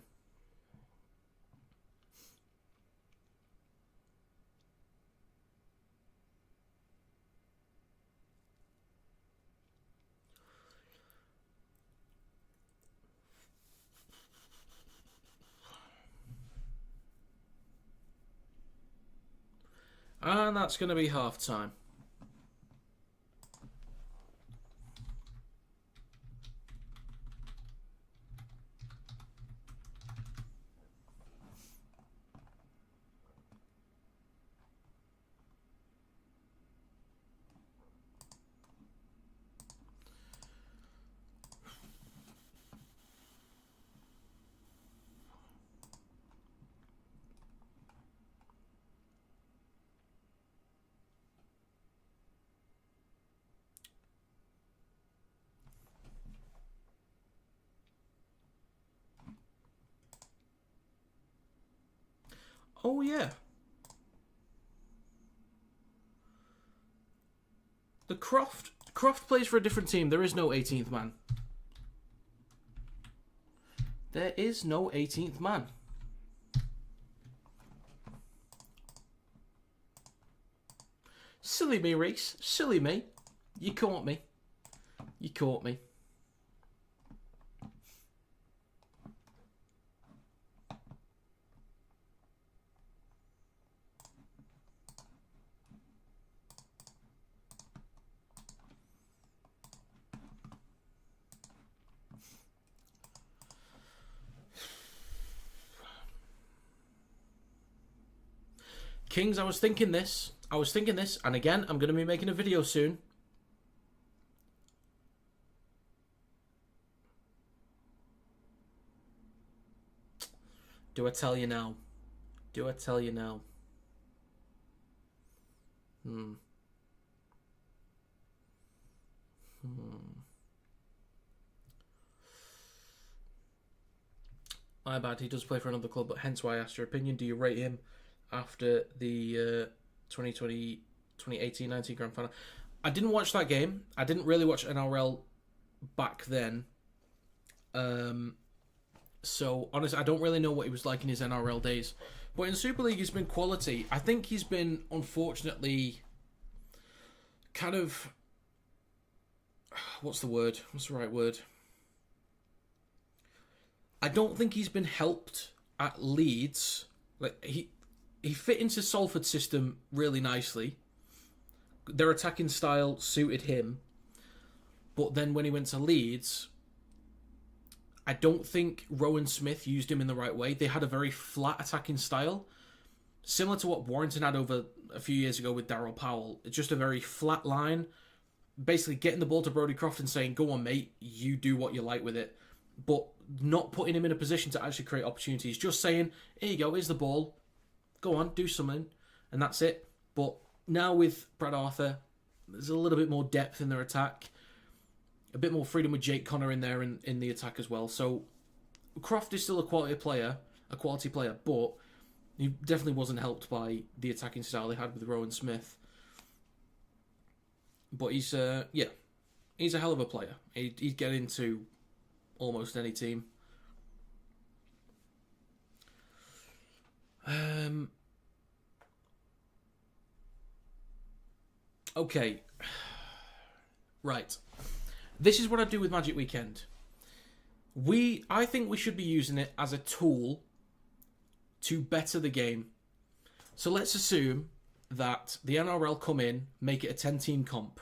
And that's going to be half-time. Oh, yeah. The Croft plays for a different team. There is no 18th man. There is no 18th man. Silly me, Reese. Silly me. You caught me. You caught me. Kings, I was thinking this, and again, I'm going to be making a video soon. Do I tell you now? Do I tell you now? My bad, he does play for another club, but hence why I asked your opinion. Do you rate him after the 2018-19 Grand Final? I didn't watch that game. I didn't really watch NRL back then. So, honestly, I don't really know what he was like in his NRL days. But in Super League, he's been quality. I think he's been, unfortunately, kind of... What's the word? What's the right word? I don't think he's been helped at Leeds. Like, he fit into Salford's system really nicely. Their attacking style suited him. But then when he went to Leeds, I don't think Rowan Smith used him in the right way. They had a very flat attacking style, similar to what Warrington had over a few years ago with Darryl Powell. It's just a very flat line, basically getting the ball to Brodie Croft and saying, go on, mate, you do what you like with it. But not putting him in a position to actually create opportunities. Just saying, here you go, here's the ball. Go on, do something. And that's it. But now with Brad Arthur, there's a little bit more depth in their attack. A bit more freedom with Jake Connor in there in the attack as well. So Croft is still a quality player, but he definitely wasn't helped by the attacking style they had with Rowan Smith. But he's a hell of a player. He'd get into almost any team. Okay. Right. This is what I do with Magic Weekend. I think we should be using it as a tool to better the game. So let's assume that the NRL come in, make it a 10-team comp.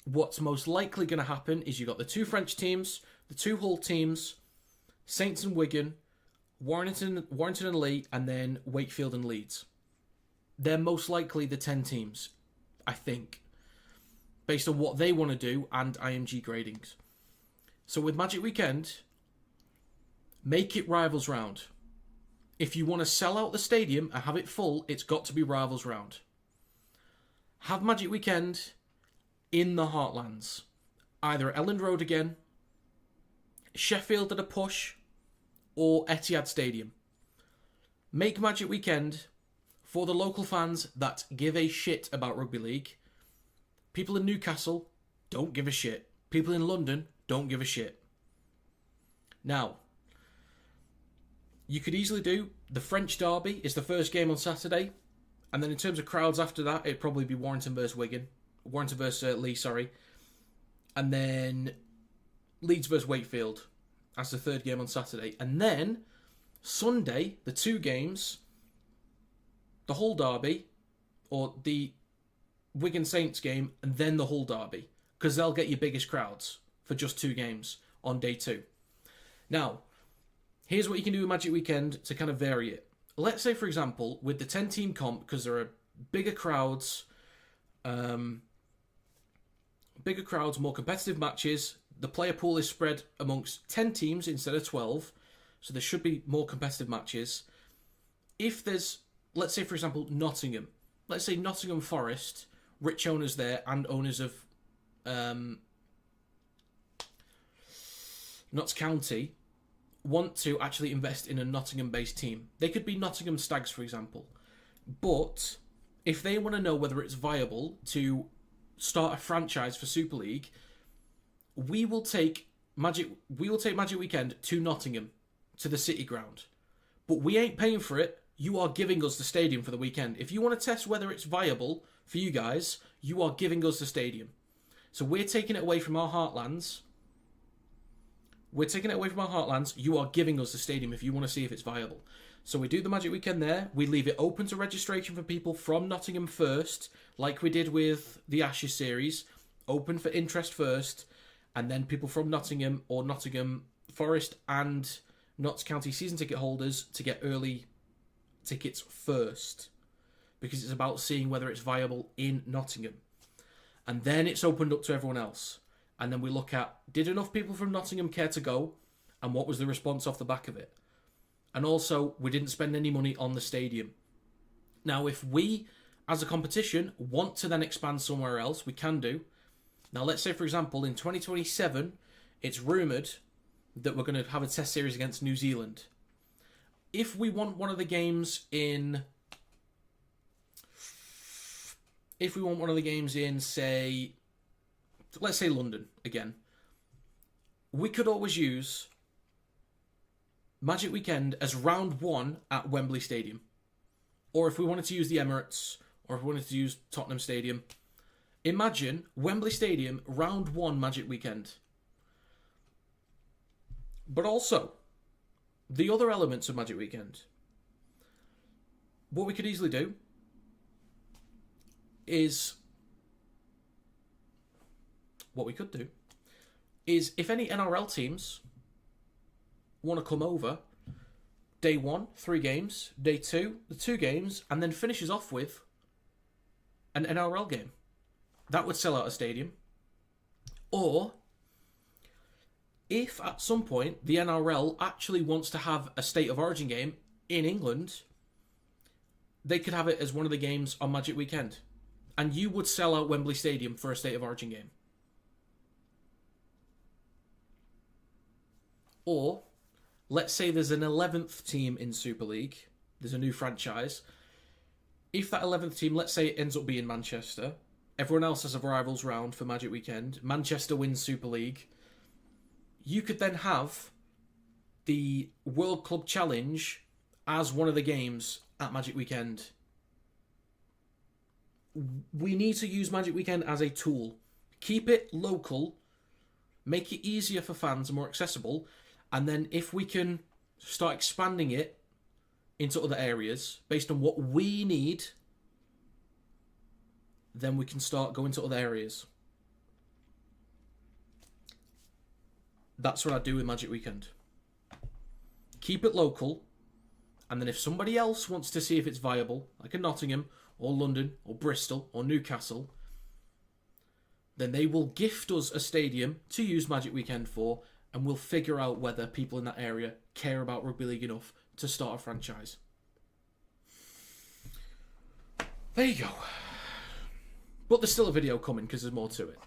What's most likely going to happen is you've got the two French teams, the two Hull teams, Saints and Wigan, Warrington and Leigh, and then Wakefield and Leeds. They're most likely the 10 teams, I think, based on what they want to do and IMG gradings. So with Magic Weekend, make it Rivals Round. If you want to sell out the stadium and have it full, it's got to be Rivals Round. Have Magic Weekend in the Heartlands. Either at Elland Road again, Sheffield at a push, or Etihad Stadium. Make Magic Weekend for the local fans that give a shit about Rugby League. People in Newcastle don't give a shit. People in London don't give a shit. Now, you could easily do the French Derby is the first game on Saturday, and then in terms of crowds after that, it'd probably be Warrington versus Leeds, sorry, and then Leeds versus Wakefield as the third game on Saturday, and then Sunday, the two games, the Hull Derby, or the Wigan Saints game, and then the Hull Derby, because they'll get your biggest crowds for just two games on day two. Now, here's what you can do with Magic Weekend to kind of vary it. Let's say, for example, with the 10-team comp, because there are bigger crowds, more competitive matches, the player pool is spread amongst 10 teams instead of 12, so there should be more competitive matches. If there's, let's say, for example, Nottingham. Let's say Nottingham Forest, rich owners there, and owners of Notts County, want to actually invest in a Nottingham-based team. They could be Nottingham Stags, for example. But if they want to know whether it's viable to start a franchise for Super League, we will take Magic Weekend to Nottingham, to the City Ground. But we ain't paying for it. You are giving us the stadium for the weekend. If you want to test whether it's viable for you guys, you are giving us the stadium. So we're taking it away from our heartlands. You are giving us the stadium if you want to see if it's viable. So we do the Magic Weekend there. We leave it open to registration for people from Nottingham first, like we did with the Ashes series. Open for interest first, and then people from Nottingham or Nottingham Forest and Notts County season ticket holders to get early tickets first, because it's about seeing whether it's viable in Nottingham. And then it's opened up to everyone else. And then we look at, did enough people from Nottingham care to go? And what was the response off the back of it? And also, we didn't spend any money on the stadium. Now, if we, as a competition, want to then expand somewhere else, we can do. Now, let's say, for example, in 2027, it's rumoured that we're going to have a test series against New Zealand. If we want one of the games in... say... let's say London again, we could always use Magic Weekend as round one at Wembley Stadium. Or if we wanted to use the Emirates, or if we wanted to use Tottenham Stadium, imagine Wembley Stadium, round one Magic Weekend. But also, the other elements of Magic Weekend, what we could easily do is... if any NRL teams want to come over, day one, 3 games, day two, the 2 games, and then finishes off with an NRL game. That would sell out a stadium. Or, if at some point the NRL actually wants to have a State of Origin game in England, they could have it as one of the games on Magic Weekend. And you would sell out Wembley Stadium for a State of Origin game. Or, let's say there's an 11th team in Super League. There's a new franchise. If that 11th team, let's say it ends up being Manchester, everyone else has a rivals round for Magic Weekend. Manchester wins Super League. You could then have the World Club Challenge as one of the games at Magic Weekend. We need to use Magic Weekend as a tool. Keep it local. Make it easier for fans and more accessible. And then if we can start expanding it into other areas based on what we need, then we can start going to other areas. That's what I do with Magic Weekend. Keep it local, and then if somebody else wants to see if it's viable, like a Nottingham or London or Bristol or Newcastle, then they will gift us a stadium to use Magic Weekend for, and we'll figure out whether people in that area care about Rugby League enough to start a franchise. There you go. But there's still a video coming because there's more to it.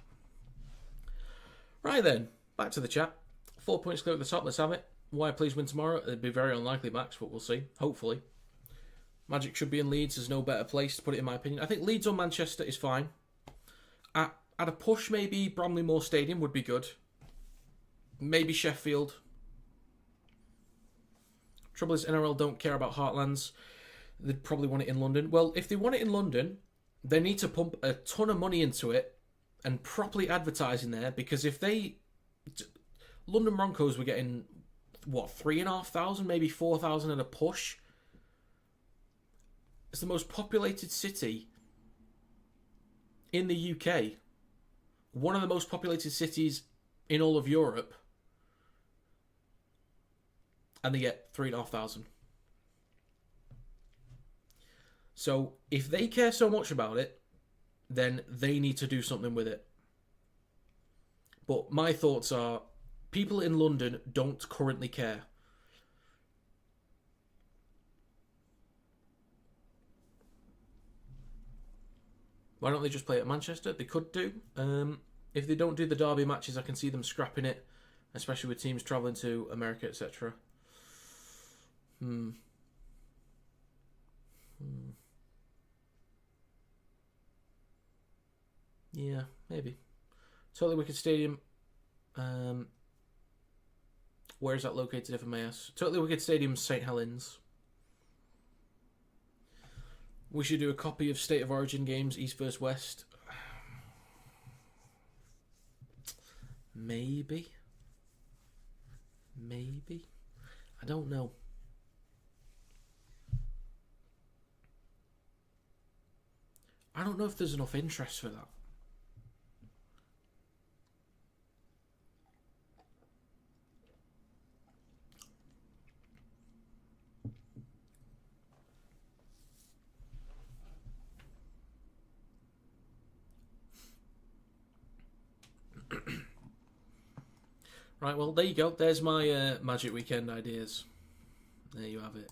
Right then, back to the chat. 4 points clear at the top, let's have it. Why please win tomorrow? It'd be very unlikely, Max, but we'll see. Hopefully. Magic should be in Leeds. There's no better place to put it, in my opinion. I think Leeds or Manchester is fine. At a push, maybe Bramley Moore Stadium would be good. Maybe Sheffield. Trouble is, NRL don't care about Heartlands. They'd probably want it in London. Well, if they want it in London, they need to pump a ton of money into it and properly advertise in there, because if they... London Broncos were getting, what, 3,500, maybe 4,000 at a push? It's the most populated city in the UK. One of the most populated cities in all of Europe. And they get 3,500. So, if they care so much about it, then they need to do something with it. But my thoughts are, people in London don't currently care. Why don't they just play at Manchester? They could do. If they don't do the derby matches, I can see them scrapping it, especially with teams travelling to America, etc. Yeah, maybe. Totally Wicked Stadium. Where is that located, if I may ask? Totally Wicked Stadium, St Helens. We should do a copy of State of Origin games, East vs West. Maybe. I don't know. I don't know if there's enough interest for that. Right, well, there you go. There's my Magic Weekend ideas. There you have it.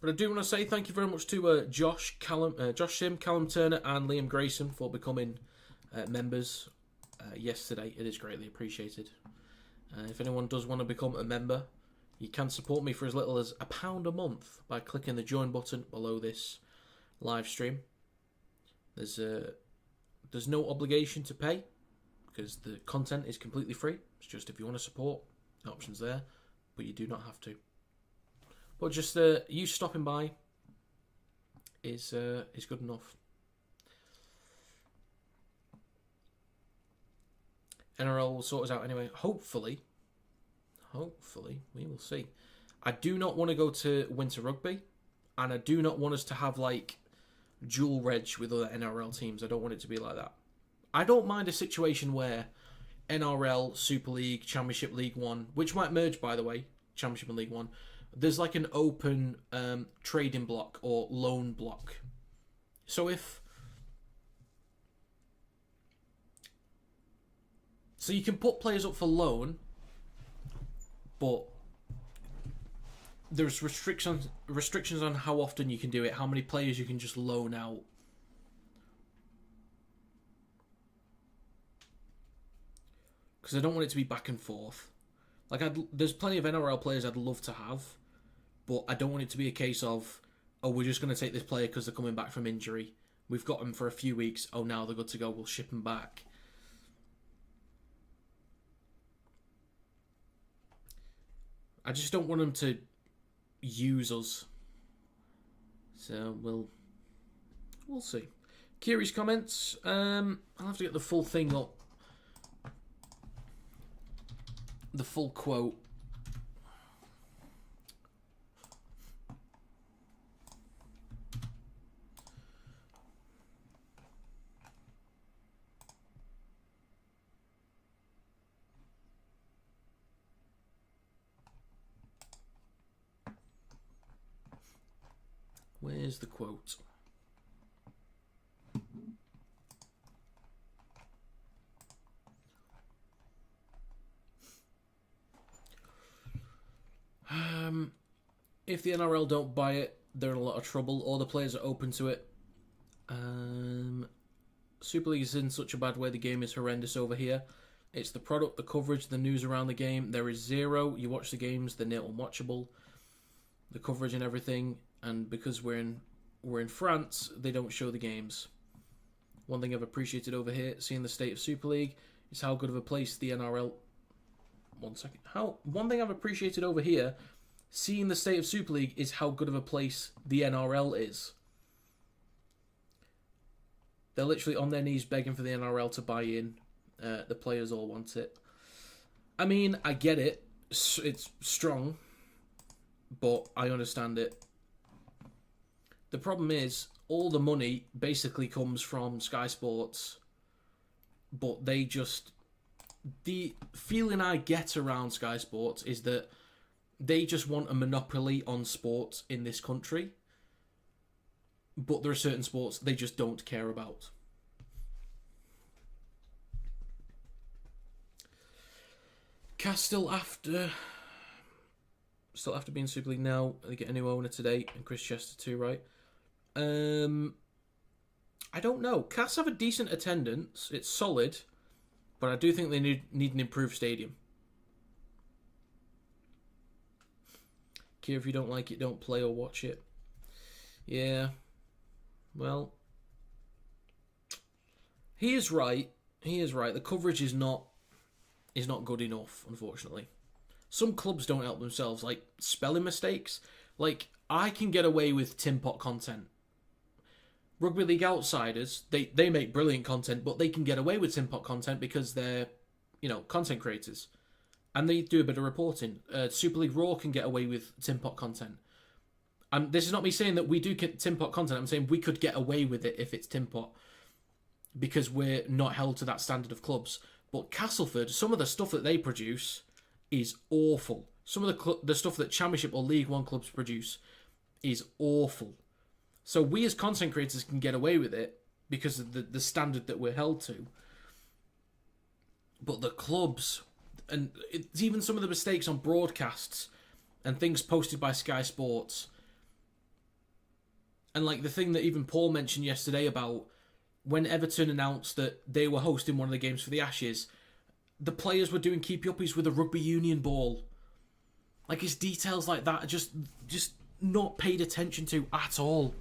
But I do want to say thank you very much to Josh Sim, Callum Turner, and Liam Grayson for becoming members yesterday. It is greatly appreciated. If anyone does want to become a member, you can support me for as little as £1 a month by clicking the join button below this live stream. There's no obligation to pay because the content is completely free. It's just if you want to support, the option's there, but you do not have to. But just you stopping by is good enough. NRL will sort us out anyway. Hopefully, we will see. I do not want to go to Winter Rugby, and I do not want us to have like dual reg with other NRL teams. I don't want it to be like that. I don't mind a situation where NRL, Super League, Championship League One, which might merge by the way, Championship and League One, there's like an open trading block or loan block. So you can put players up for loan, but there's restrictions on how often you can do it, how many players you can just loan out. Because I don't want it to be back and forth. Like there's plenty of NRL players I'd love to have, but I don't want it to be a case of, oh, we're just going to take this player because they're coming back from injury. We've got them for a few weeks. Oh, now they're good to go. We'll ship them back. I just don't want them to use us. So we'll see. Kiri's comments. I'll have to get the full thing up. The full quote. Where's the quote? If the NRL don't buy it, they're in a lot of trouble. All the players are open to it. Super League is in such a bad way. The game is horrendous over here. It's the product, the coverage, the news around the game. There is zero. You watch the games, they're near unwatchable. The coverage and everything. And because we're in France, they don't show the games. One thing I've appreciated over here, seeing the state of Super League, is how good of a place the NRL... One second. One thing I've appreciated over here, seeing the state of Super League, is how good of a place the NRL is. They're literally on their knees begging for the NRL to buy in. The players all want it. I mean, I get it. It's strong, but I understand it. The problem is, all the money basically comes from Sky Sports, but they just... The feeling I get around Sky Sports is that they just want a monopoly on sports in this country, but there are certain sports they just don't care about. Cass still after being Super League now. They get a new owner today, and Chris Chester too, right? I don't know. Cass have a decent attendance. It's solid, but I do think they need an improved stadium. Kier, if you don't like it, don't play or watch it. Yeah. Well, he is right. He is right. The coverage is not good enough, unfortunately. Some clubs don't help themselves, like spelling mistakes. Like, I can get away with tin pot content. Rugby League Outsiders, they make brilliant content, but they can get away with tin pot content because they're, content creators. And they do a bit of reporting. Super League Raw can get away with tin pot content. And this is not me saying that we do tin pot content. I'm saying we could get away with it if it's tin pot, because we're not held to that standard of clubs. But Castleford, some of the stuff that they produce is awful. Some of the stuff that Championship or League One clubs produce is awful. So we as content creators can get away with it because of the standard that we're held to. But the clubs, and it's even some of the mistakes on broadcasts and things posted by Sky Sports, and like the thing that even Paul mentioned yesterday about when Everton announced that they were hosting one of the games for the Ashes, the players were doing keepy-uppies with a rugby union ball. Like, it's details like that are just not paid attention to at all.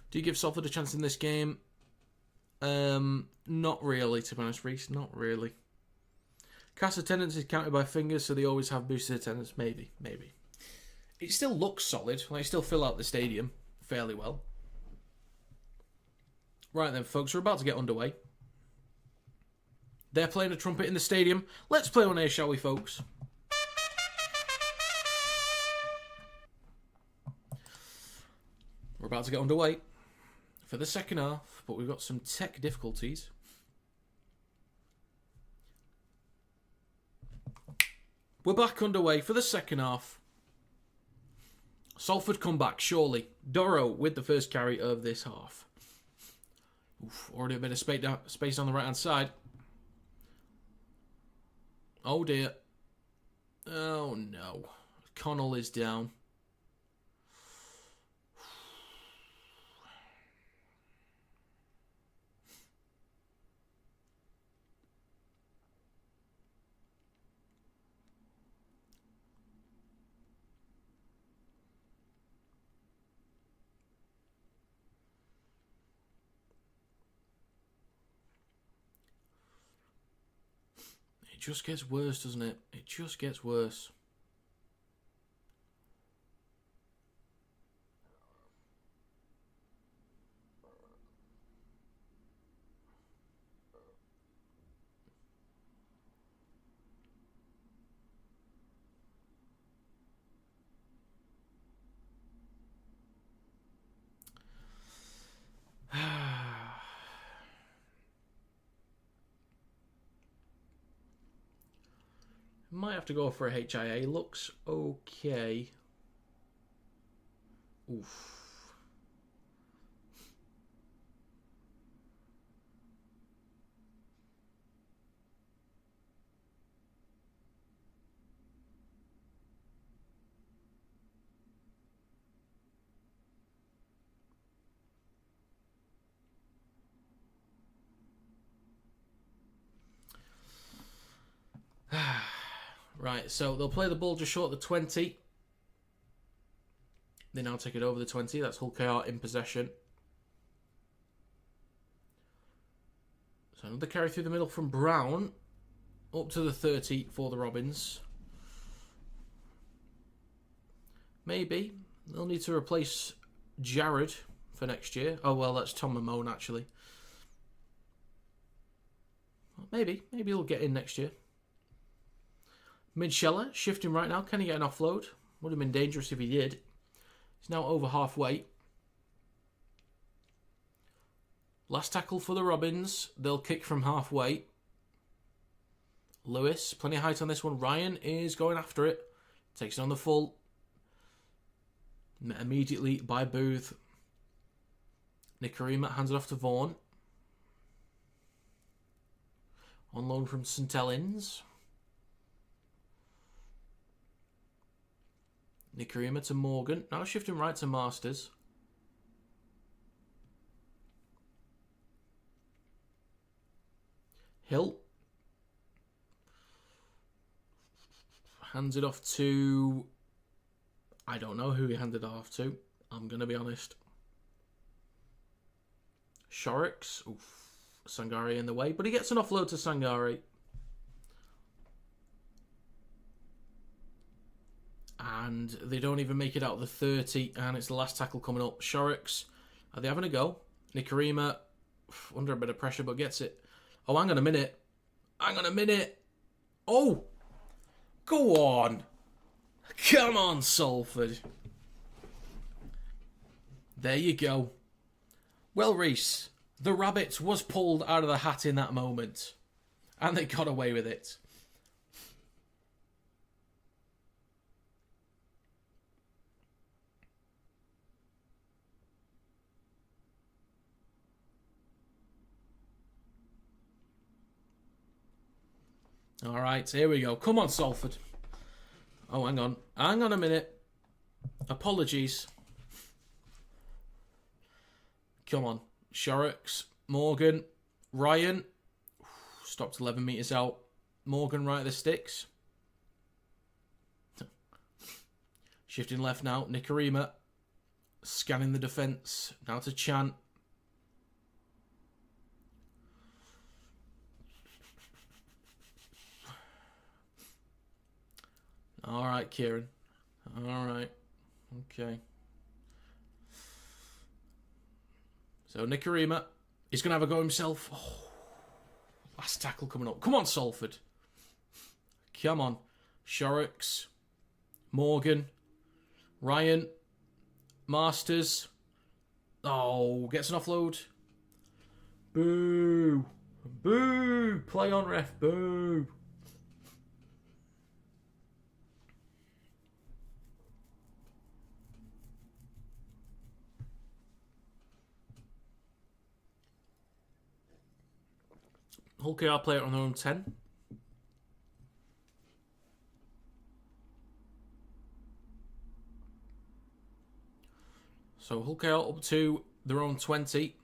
Do you give Salford a chance in this game? Not really, to be honest, Reese. Not really. Cast attendance is counted by fingers, so they always have boosted attendance. Maybe. It still looks solid. Like, still fill out the stadium fairly well. Right then, folks, we're about to get underway. They're playing a trumpet in the stadium. Let's play on air, shall we, folks? We're about to get underway for the second half, but we've got some tech difficulties. We're back underway for the second half. Salford come back, surely. Doro with the first carry of this half. Oof, already a bit of space on the right-hand side. Oh, dear. Oh, no. Connell is down. It just gets worse, doesn't it? It just gets worse. Might have to go for a HIA. Looks okay. Oof. Right, so they'll play the ball just short of the 20. They now take it over the 20. That's Hull KR in possession. So another carry through the middle from Brown. Up to the 30 for the Robins. Maybe they'll need to replace Jared for next year. Oh, well, that's Tom Mamone, actually. Maybe he'll get in next year. Midshella, shifting right now. Can he get an offload? Would have been dangerous if he did. He's now over halfway. Last tackle for the Robins. They'll kick from halfway. Lewis, plenty of height on this one. Ryan is going after it. Takes it on the full. Met immediately by Booth. Nicarima hands it off to Vaughan. On loan from St Helens. Nicarima to Morgan. Now shifting right to Masters. Hill. Hands it off to... I don't know who he handed it off to. I'm going to be honest. Shorrocks. Oof. Sangari in the way. But he gets an offload to Sangari. And they don't even make it out of the 30. And it's the last tackle coming up. Shorrocks. Are they having a go? Nicarima under a bit of pressure but gets it. Oh, hang on a minute. Hang on a minute. Oh! Go on. Come on, Salford. There you go. Well, Reese, the rabbit was pulled out of the hat in that moment. And they got away with it. All right, here we go. Come on, Salford. Oh, hang on. Hang on a minute. Apologies. Come on. Shorrocks. Morgan. Ryan. Stopped 11 metres out. Morgan right at the sticks. Shifting left now. Nicarima. Scanning the defence. Now to Chan. All right, Kieran. All right. Okay. So, Nicarima. He's going to have a go himself. Oh, last tackle coming up. Come on, Salford. Come on. Shorrocks. Morgan. Ryan. Masters. Oh, gets an offload. Boo. Boo. Play on, ref. Boo. Hull KR play it on their own 10. So Hull KR up to their own 20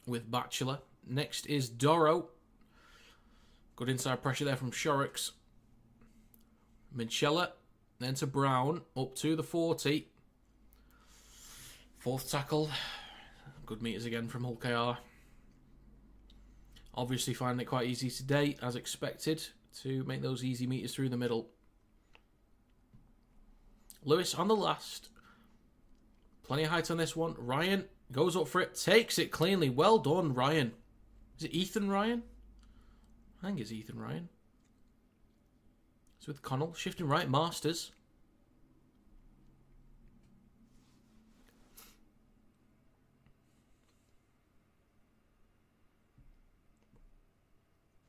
with Batchelor. Next is Doro. Good inside pressure there from Shorrocks. Minchella. Then to Brown. Up to the 40. Fourth tackle. Good meters again from Hull KR. Obviously finding it quite easy today, as expected, to make those easy meters through the middle. Lewis on the last. Plenty of height on this one. Ryan goes up for it, takes it cleanly. Well done, Ryan. Is it Ethan Ryan? I think it's Ethan Ryan. It's with Connell. Shifting right, Masters.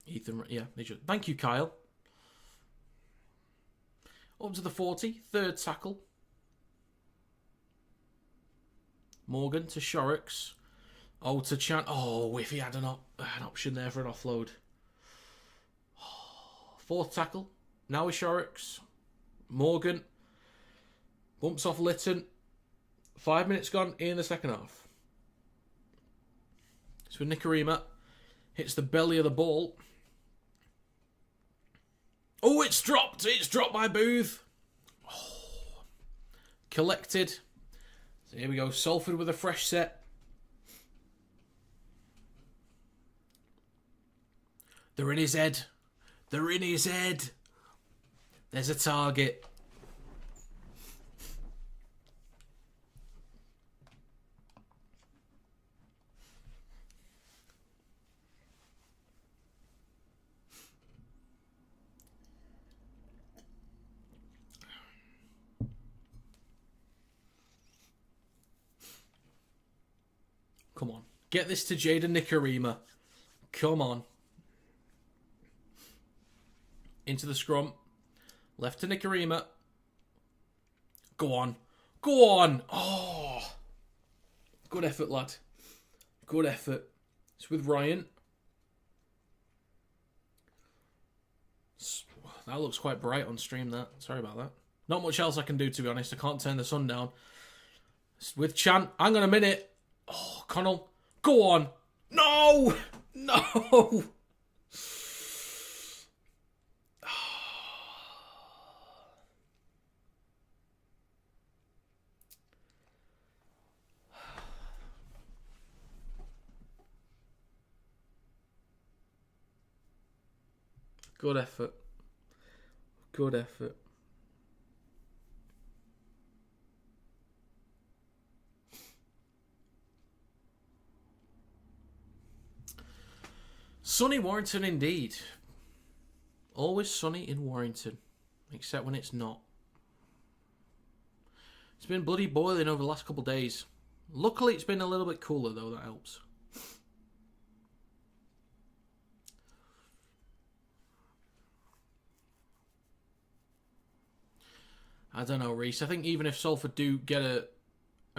Ethan, yeah, they just... Thank you, Kyle. Up to the 40, third tackle. Morgan to Shorrocks. Oh, to Chan. Oh, if he had an option there for an offload. Fourth tackle. Now with Shorrocks. Morgan. Bumps off Lytton. 5 minutes gone in the second half. So Nicarima hits the belly of the ball. Oh, it's dropped. It's dropped by Booth. Oh. Collected. So here we go. Salford with a fresh set. They're in his head. They're in his head. There's a target. Come on. Get this to Jaden Nikarima. Come on. Into the scrum. Left to Nikarima. Go on. Go on. Oh. Good effort, lad. Good effort. It's with Ryan. That looks quite bright on stream, that. Sorry about that. Not much else I can do, to be honest. I can't turn the sun down. It's with Chan. Hang on a minute. Oh, Connell. Go on. No! No! Good effort. Good effort. Sunny Warrington indeed. Always sunny in Warrington. Except when it's not. It's been bloody boiling over the last couple of days. Luckily it's been a little bit cooler though, that helps. I don't know, Reese. I think even if Salford do get a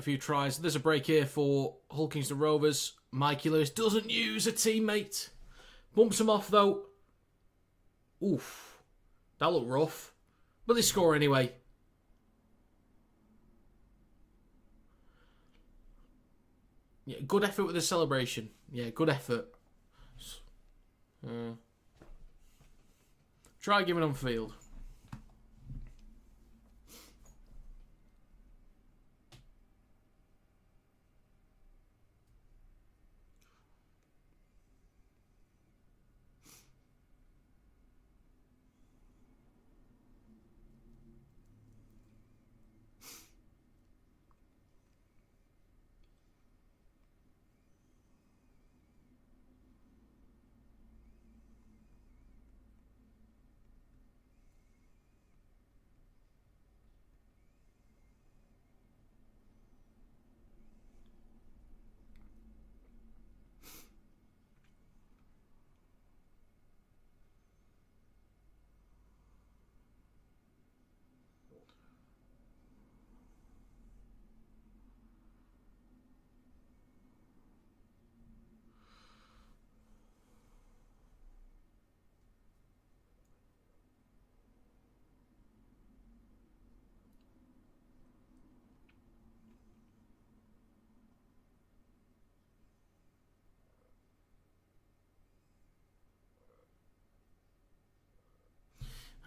few tries, there's a break here for Hull Kingston Rovers. Mikey Lewis doesn't use a teammate. Bumps him off, though. Oof. That looked rough. But they score anyway. Yeah, good effort with the celebration. Yeah, good effort. Try giving them field.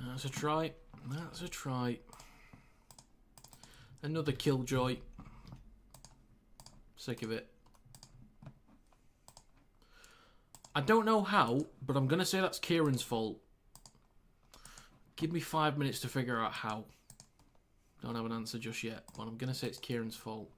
That's a try. That's a try. Another killjoy. Sick of it. I don't know how, but I'm going to say that's Kieran's fault. Give me 5 minutes to figure out how. Don't have an answer just yet, but I'm going to say it's Kieran's fault.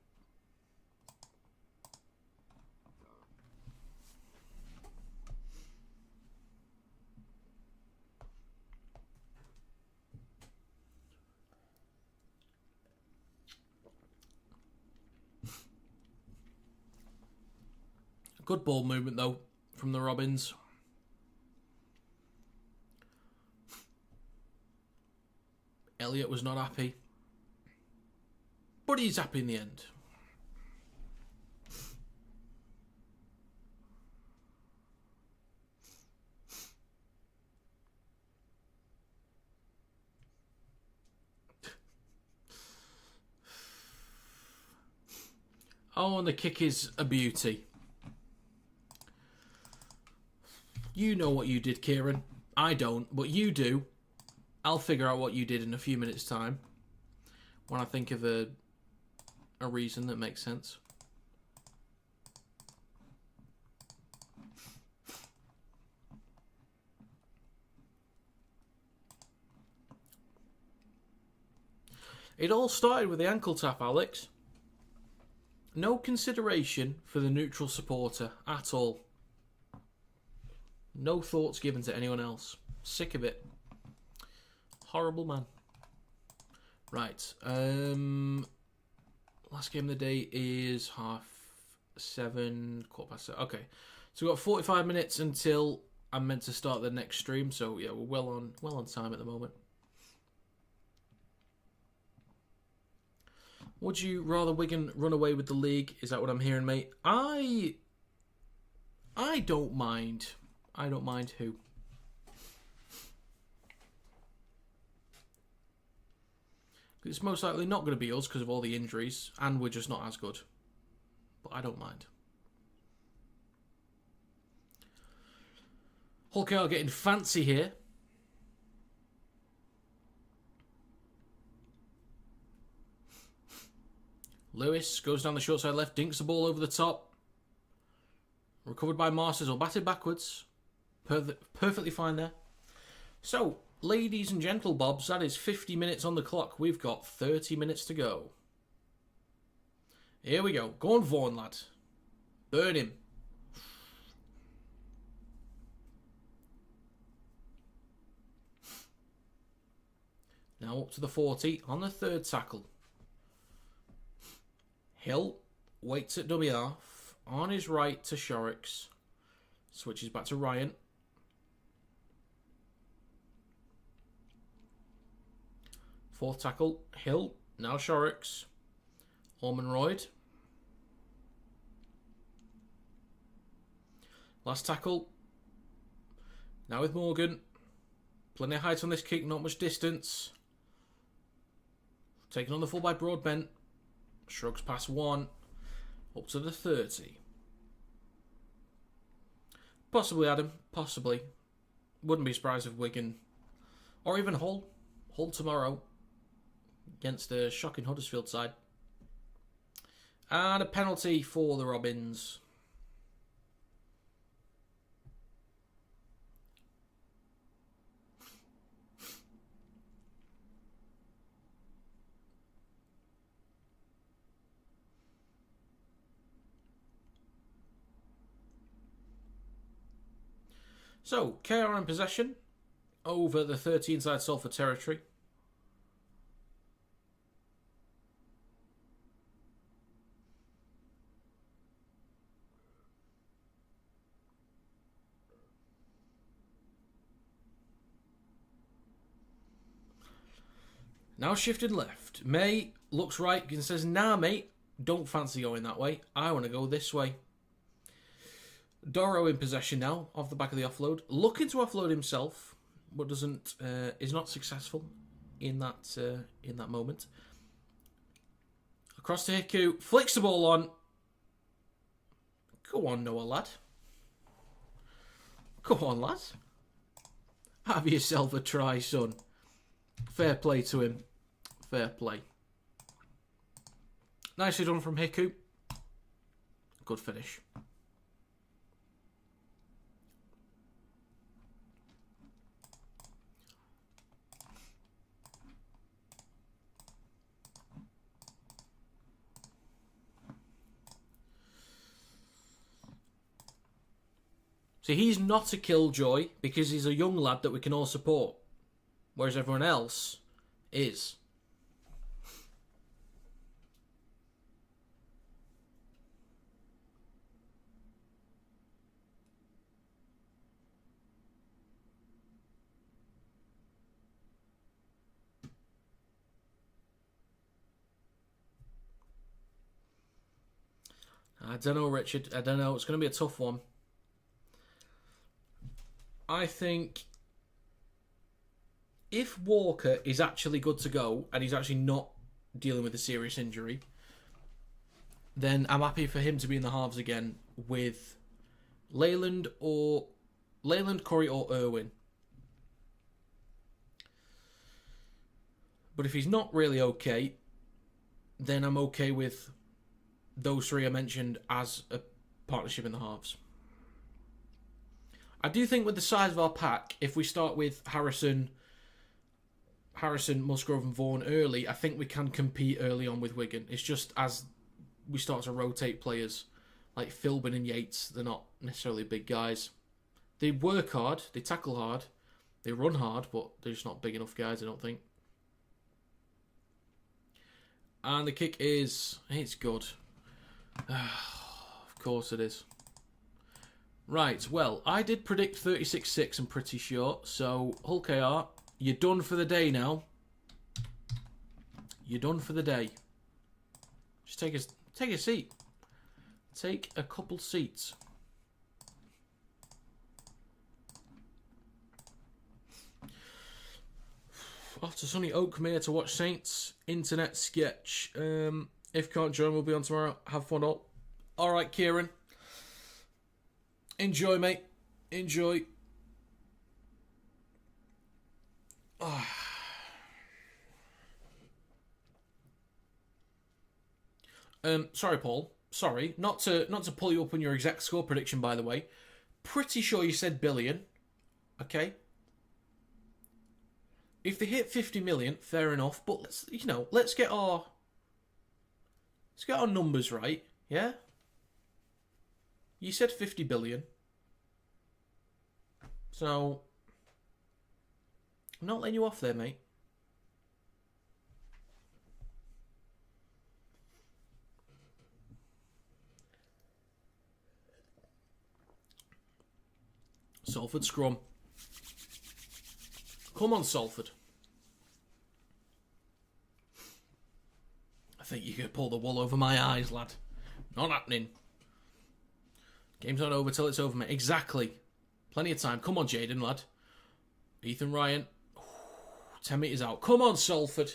Good ball movement, though, from the Robins. Elliot was not happy. But he's happy in the end. Oh, and the kick is a beauty. You know what you did, Kieran. I don't, but you do. I'll figure out what you did in a few minutes' time when I think of a reason that makes sense. It all started with the ankle tap, Alex. No consideration for the neutral supporter at all. No thoughts given to anyone else. Sick of it. Horrible man. Right. Last game of the day is 7:30, 7:15. Okay. So we've got 45 minutes until I'm meant to start the next stream. So yeah, we're well on time at the moment. Would you rather Wigan run away with the league? Is that what I'm hearing, mate? I don't mind. I don't mind who. It's most likely not going to be us because of all the injuries, and we're just not as good. But I don't mind. Hulk are getting fancy here. Lewis goes down the short side left, dinks the ball over the top. Recovered by Masters or batted backwards. Perfectly fine there. So, ladies and gentlebobs, that is 50 minutes on the clock. We've got 30 minutes to go. Here we go. Go on, Vaughan, lad. Burn him. Now up to the 40 on the third tackle. Hill waits at dummy half. On his right to Shorrocks. Switches back to Ryan. Fourth tackle, Hill. Now Shorrocks. Ormonroyd. Last tackle. Now with Morgan. Plenty of height on this kick, not much distance. Taken on the full by Broadbent. Shrugs past one. Up to the 30. Possibly Adam. Possibly. Wouldn't be surprised if Wigan. Or even Hull. Hull tomorrow. Against the shocking Huddersfield side. And a penalty for the Robins. So, KR in possession over the 30 inside Salford territory. Now shifted left. May looks right and says, nah, mate, don't fancy going that way. I want to go this way. Doro in possession now, off the back of the offload. Looking to offload himself, but is not successful in that moment. Across to Hiku, flicks the ball on. Go on, Noah, lad. Go on, lad. Have yourself a try, son. Fair play to him. Fair play. Nicely done from Hiku. Good finish. See, he's not a killjoy because he's a young lad that we can all support. Whereas everyone else is. I don't know, Richard. I don't know. It's going to be a tough one. I think if Walker is actually good to go and he's actually not dealing with a serious injury, then I'm happy for him to be in the halves again with Leyland, Curry or Irwin. But if he's not really okay, then I'm okay with those three I mentioned as a partnership in the halves. I do think with the size of our pack, if we start with Harrison, Musgrove and Vaughan early, I think we can compete early on with Wigan. It's just as we start to rotate players, like Philbin and Yates, they're not necessarily big guys. They work hard, they tackle hard, they run hard, but they're just not big enough guys, I don't think. And the kick is... it's good. Of course it is. Right, well, I did predict 36-6, I'm pretty sure. So, Hull KR, you're done for the day now. You're done for the day. Just take a seat. Take a couple seats. Off to sunny Oakmere to watch Saints. Internet sketch. If can't join, we'll be on tomorrow. Have fun all. Alright, Kieran. Enjoy, mate. Enjoy. Oh. Sorry, Paul. Sorry. Not to pull you up on your exact score prediction, by the way. Pretty sure you said billion. Okay. If they hit 50 million, fair enough. But let's get our numbers right. Yeah. You said 50 billion. So I'm not letting you off there, mate. Salford scrum. Come on, Salford. I think you could pull the wool over my eyes, lad. Not happening. Game's not over till it's over, mate. Exactly. Plenty of time. Come on, Jaden, lad. Ethan Ryan. 10 metres out. Come on, Salford.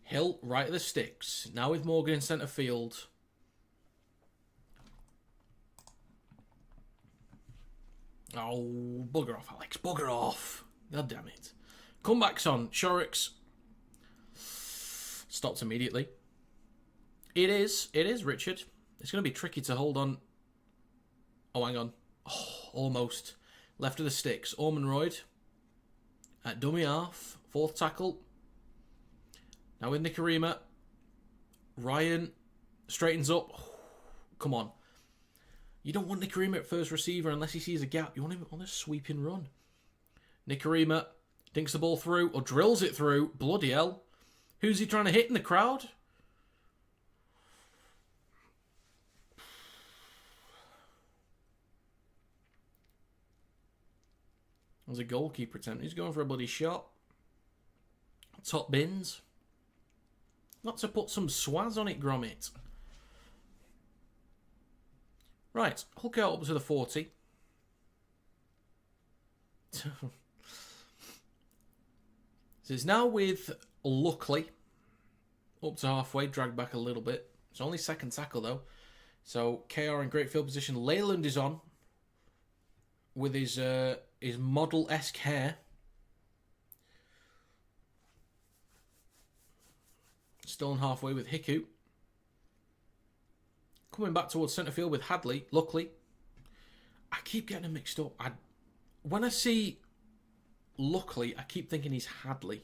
Hill, right at the sticks. Now with Morgan in centre field. Oh, bugger off, Alex. Bugger off. God damn it. Comebacks on. Shorrocks. Stopped immediately. It is, Richard. It's going to be tricky to hold on. Oh, hang on. Oh, almost. Left of the sticks. Ormonroyd. At dummy half. Fourth tackle. Now with Nikarima. Ryan. Straightens up. Oh, come on. You don't want Nikarima at first receiver unless he sees a gap. You want him on a sweeping run. Nikarima dinks the ball through or drills it through. Bloody hell. Who's he trying to hit in the crowd? There's a goalkeeper attempt. He's going for a bloody shot. Top bins. Got to put some swaz on it, Gromit. Right, Hulk out up to the 40. So it's now with Luckley. Up to halfway, dragged back a little bit. It's only second tackle though. So KR in great field position. Leyland is on. With his model-esque hair. Still on halfway with Hiku. Coming back towards centre field with Hadley, Luckley. I keep getting them mixed up. When I see Luckley, I keep thinking he's Hadley.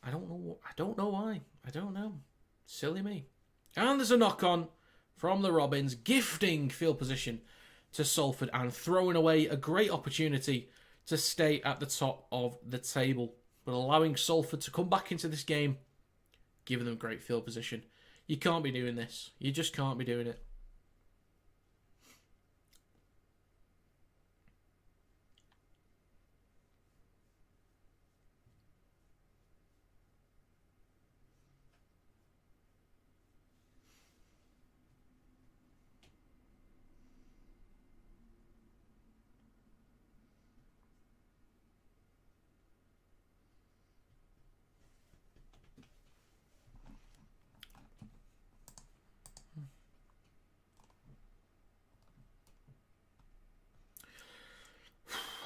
I don't know why. I don't know. Silly me. And there's a knock on from the Robins, gifting field position to Salford and throwing away a great opportunity to stay at the top of the table, but allowing Salford to come back into this game, giving them great field position. You can't be doing this. You just can't be doing it.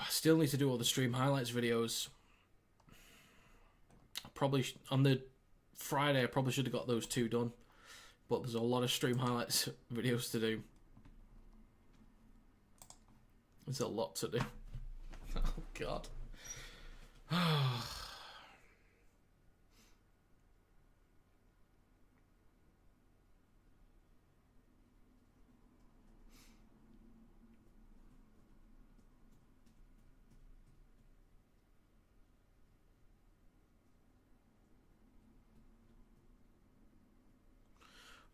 Still need to do all the stream highlights videos. probably on the Friday I probably should have got those 2 done, but there's a lot of stream highlights videos to do. There's a lot to do. Oh God.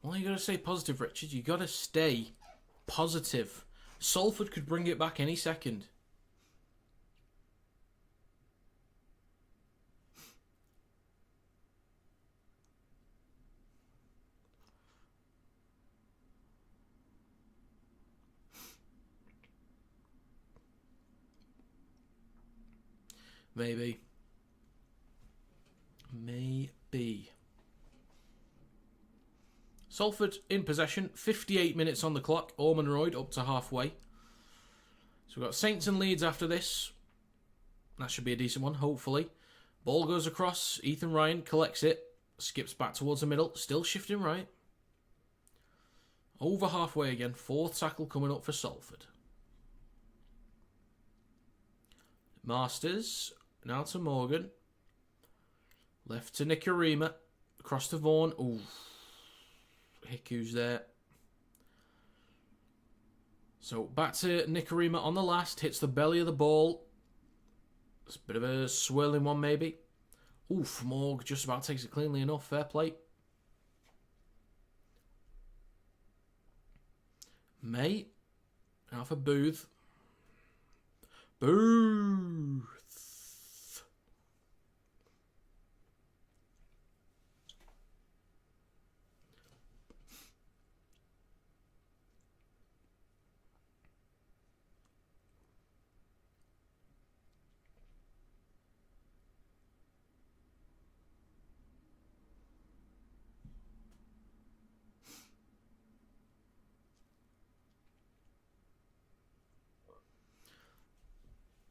Well, you got to stay positive, Richard. You got to stay positive. Salford could bring it back any second. Maybe. Maybe. Salford in possession, 58 minutes on the clock. Ormond Royd up to halfway. So we've got Saints and Leeds after this. That should be a decent one, hopefully. Ball goes across. Ethan Ryan collects it. Skips back towards the middle. Still shifting right. Over halfway again. 4th tackle coming up for Salford. Masters. Now to Morgan. Left to Nicarima. Across to Vaughan. Ooh. Hiku's there. So back to Nicarima on the last. Hits the belly of the ball. It's a bit of a swirling one maybe. Oof, Morg just about takes it cleanly enough. Fair play. May. Now for Booth. Booth.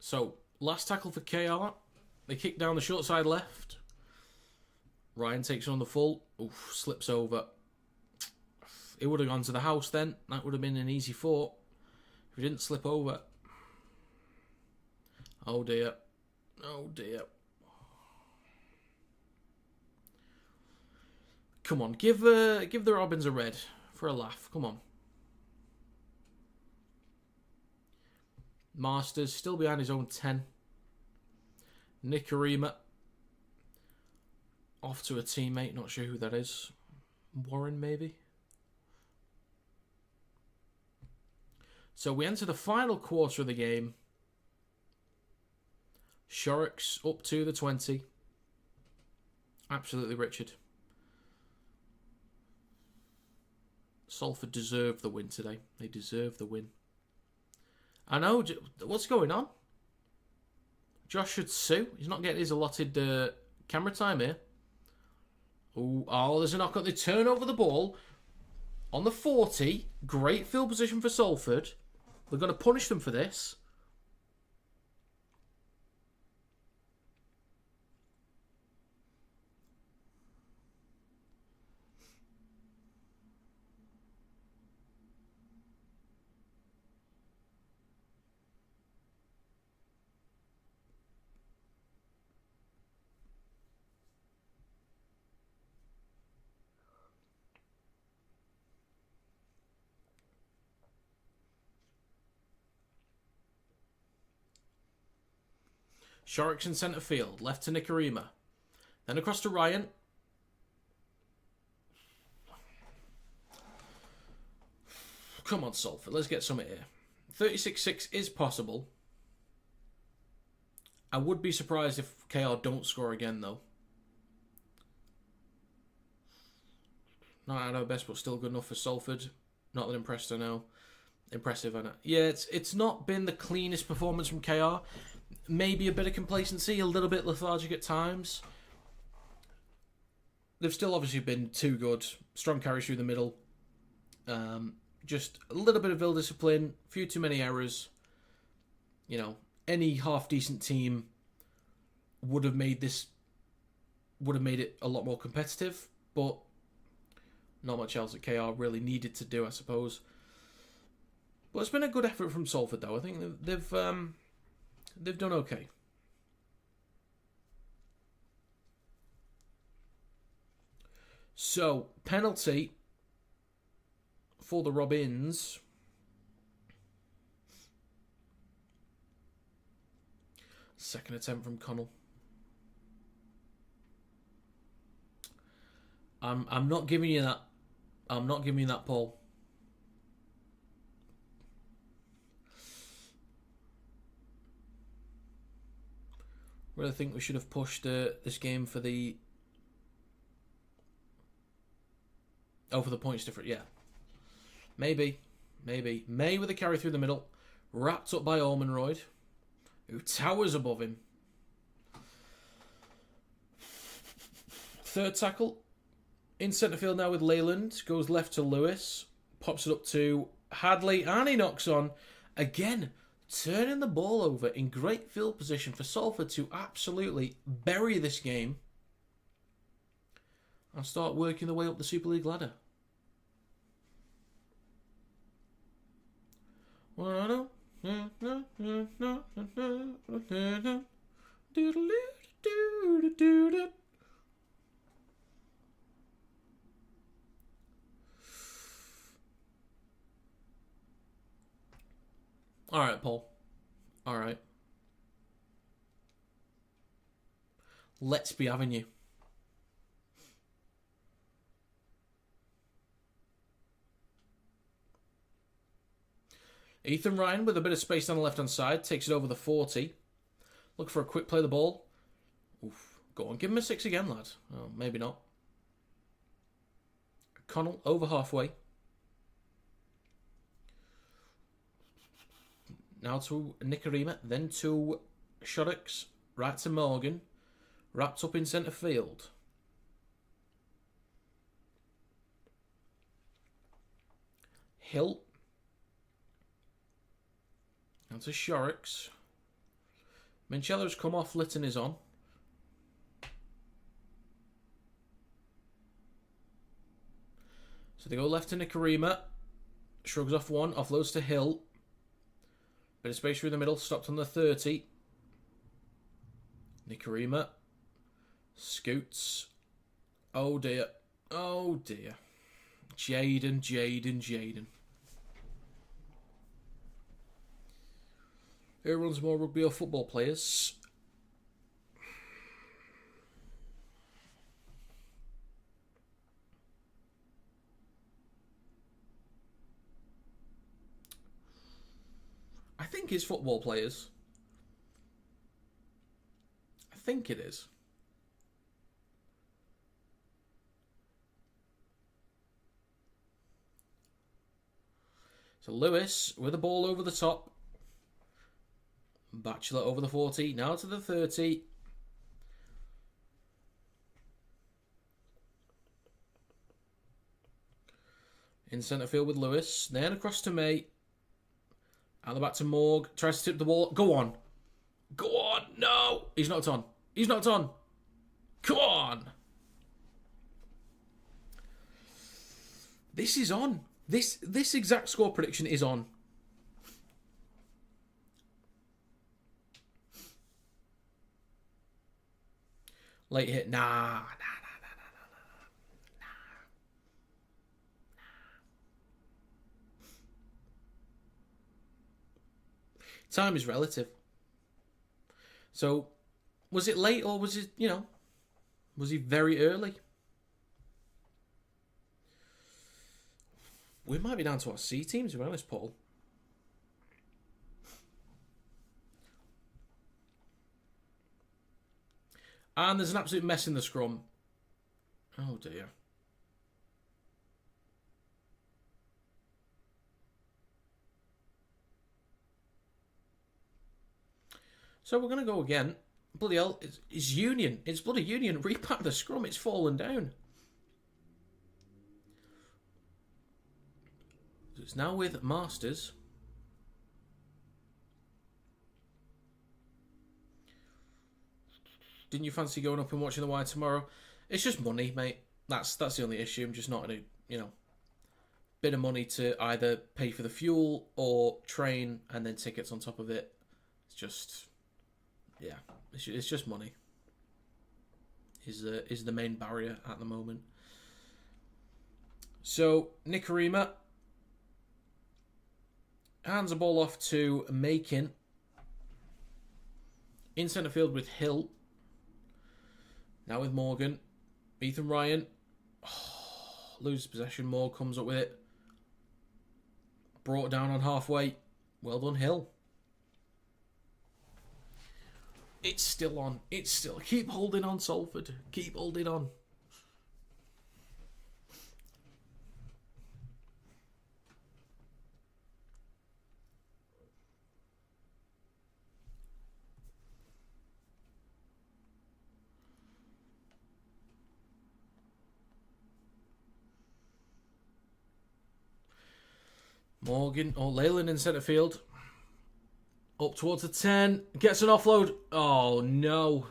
So, last tackle for KR. They kick down the short side left. Ryan takes on the full. Oof, slips over. It would have gone to the house then. That would have been an easy 4. If he didn't slip over. Oh dear. Oh dear. Come on, give the Robins a red for a laugh. Come on. Masters still behind his own 10. Nicarima off to a teammate. Not sure who that is. Warren maybe. So we enter the final quarter of the game. Sharks up to the 20. Absolutely, Richard. Salford deserve the win today. They deserve the win. I know. What's going on? Josh should sue. He's not getting his allotted camera time here. Ooh, oh, there's a knock-on. They turn over the ball on the 40. Great field position for Salford. They're going to punish them for this. Sharks in centre field. Left to Nicarima. Then across to Ryan. Come on, Salford. Let's get something here. 36-6 is possible. I would be surprised if KR don't score again, though. Not at our best, but still good enough for Salford. Not that impressed, I know. Impressive, I know. Yeah, it's not been the cleanest performance from KR. Maybe a bit of complacency, a little bit lethargic at times. They've still obviously been too good. Strong carries through the middle. Just a little bit of ill discipline. A few too many errors. You know, any half-decent team would have made this would have made it a lot more competitive, but not much else that KR really needed to do, I suppose. But it's been a good effort from Salford, though. I think they've done okay. So, penalty for the Robins. Second attempt from Connell. I'm not giving you that. I'm not giving you that, Paul. Really think we should have pushed this game for the... Oh, for the points difference, yeah. Maybe. May with a carry through the middle. Wrapped up by Ormonroyd, who towers above him. Third tackle. In centre field now with Leyland. Goes left to Lewis. Pops it up to Hadley. And he knocks on. Again, turning the ball over in great field position for Salford to absolutely bury this game. And start working their way up the Super League ladder. All right, Paul. All right. Let's be having you. Ethan Ryan with a bit of space on the left-hand side. Takes it over the 40. Look for a quick play of the ball. Oof. Go on, give him a 6 again, lad. Oh, maybe not. Connell over halfway. Now to Nicarima, then to Shoddocks, right to Morgan. Wrapped up in centre field. Hill. Now to Shoddocks. Mincello's come off, Litton is on. So they go left to Nicarima. Shrugs off one, offloads to Hill. Bit of space through the middle, stopped on the 30. Nicarima. Scoots. Oh dear. Oh dear. Jaden. Who runs more rugby or football players? I think it's football players. I think it is. So Lewis with the ball over the top. Batchelor over the 40. Now to the 30. In centre field with Lewis. Then across to May. Out the back to Morg. Tries to tip the ball. Go on. Go on. No. He's not on. He's not on. Come on. This is on. This exact score prediction is on. Late hit. Nah. Time is relative. So, was it late or was it, was he very early? We might be down to our C team, to be honest, Paul. And there's an absolute mess in the scrum. Oh, dear. So we're going to go again. Bloody hell, it's Union. It's bloody Union. Repack the scrum. It's fallen down. So it's now with Masters. Didn't you fancy going up and watching the Wire tomorrow? It's just money, mate. That's the only issue. I'm just not in a, bit of money to either pay for the fuel or train and then tickets on top of it. It's just, yeah, it's just money. Is the main barrier at the moment. So Nicarima hands the ball off to Makin. In centre field with Hill. Now with Morgan. Ethan Ryan. Loses possession. Moore comes up with it. Brought down on halfway. Well done, Hill. It's still on. It's still... Keep holding on, Salford. Keep holding on. Morgan, Leyland in centre field. Up towards the 10. Gets an offload. Oh, no.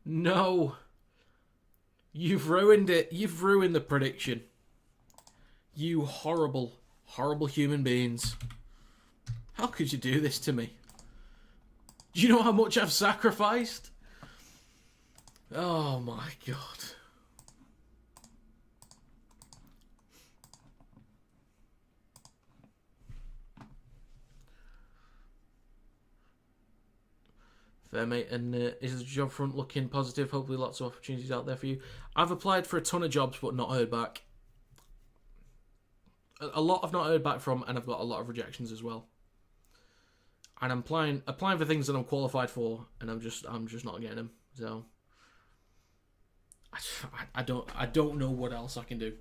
No. You've ruined it. You've ruined the prediction. You horrible, horrible human beings. How could you do this to me? Do you know how much I've sacrificed? Oh, my God. Fair, mate. And is the job front looking positive? Hopefully lots of opportunities out there for you. I've applied for a ton of jobs but not heard back. A lot I've not heard back from, and I've got a lot of rejections as well. And I'm applying for things that I'm qualified for, and I'm just not getting them. So I don't know what else I can do.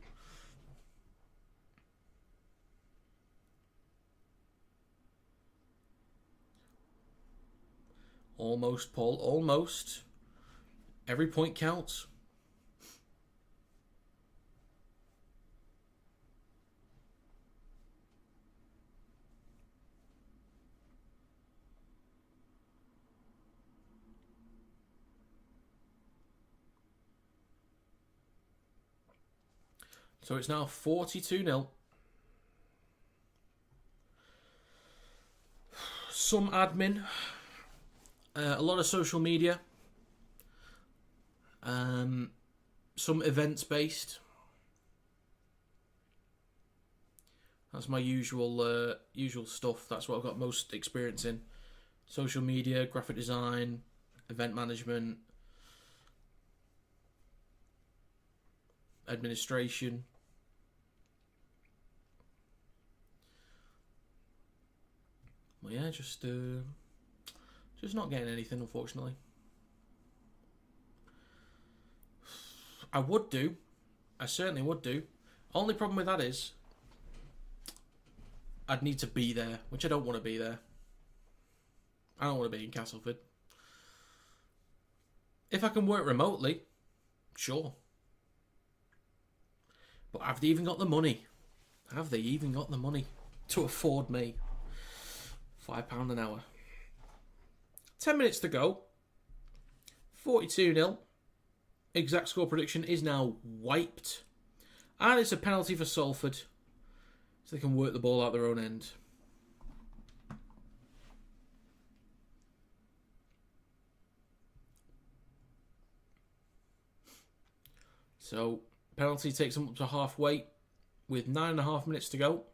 Almost, Paul. Almost. Every point counts. So it's now 42-0. Some admin. A lot of social media. Some events based. That's my usual stuff. That's what I've got most experience in. Social media, graphic design, event management, administration. Well, yeah, just not getting anything, unfortunately. I would do. I certainly would do. Only problem with that is I'd need to be there, which I don't want to be there. I don't want to be in Castleford. If I can work remotely, sure. But have they even got the money? Have they even got the money to afford me £5 an hour? 10 minutes to go. 42-0. Exact score prediction is now wiped. And it's a penalty for Salford. So they can work the ball out their own end. So, penalty takes them up to halfway with 9.5 minutes to go.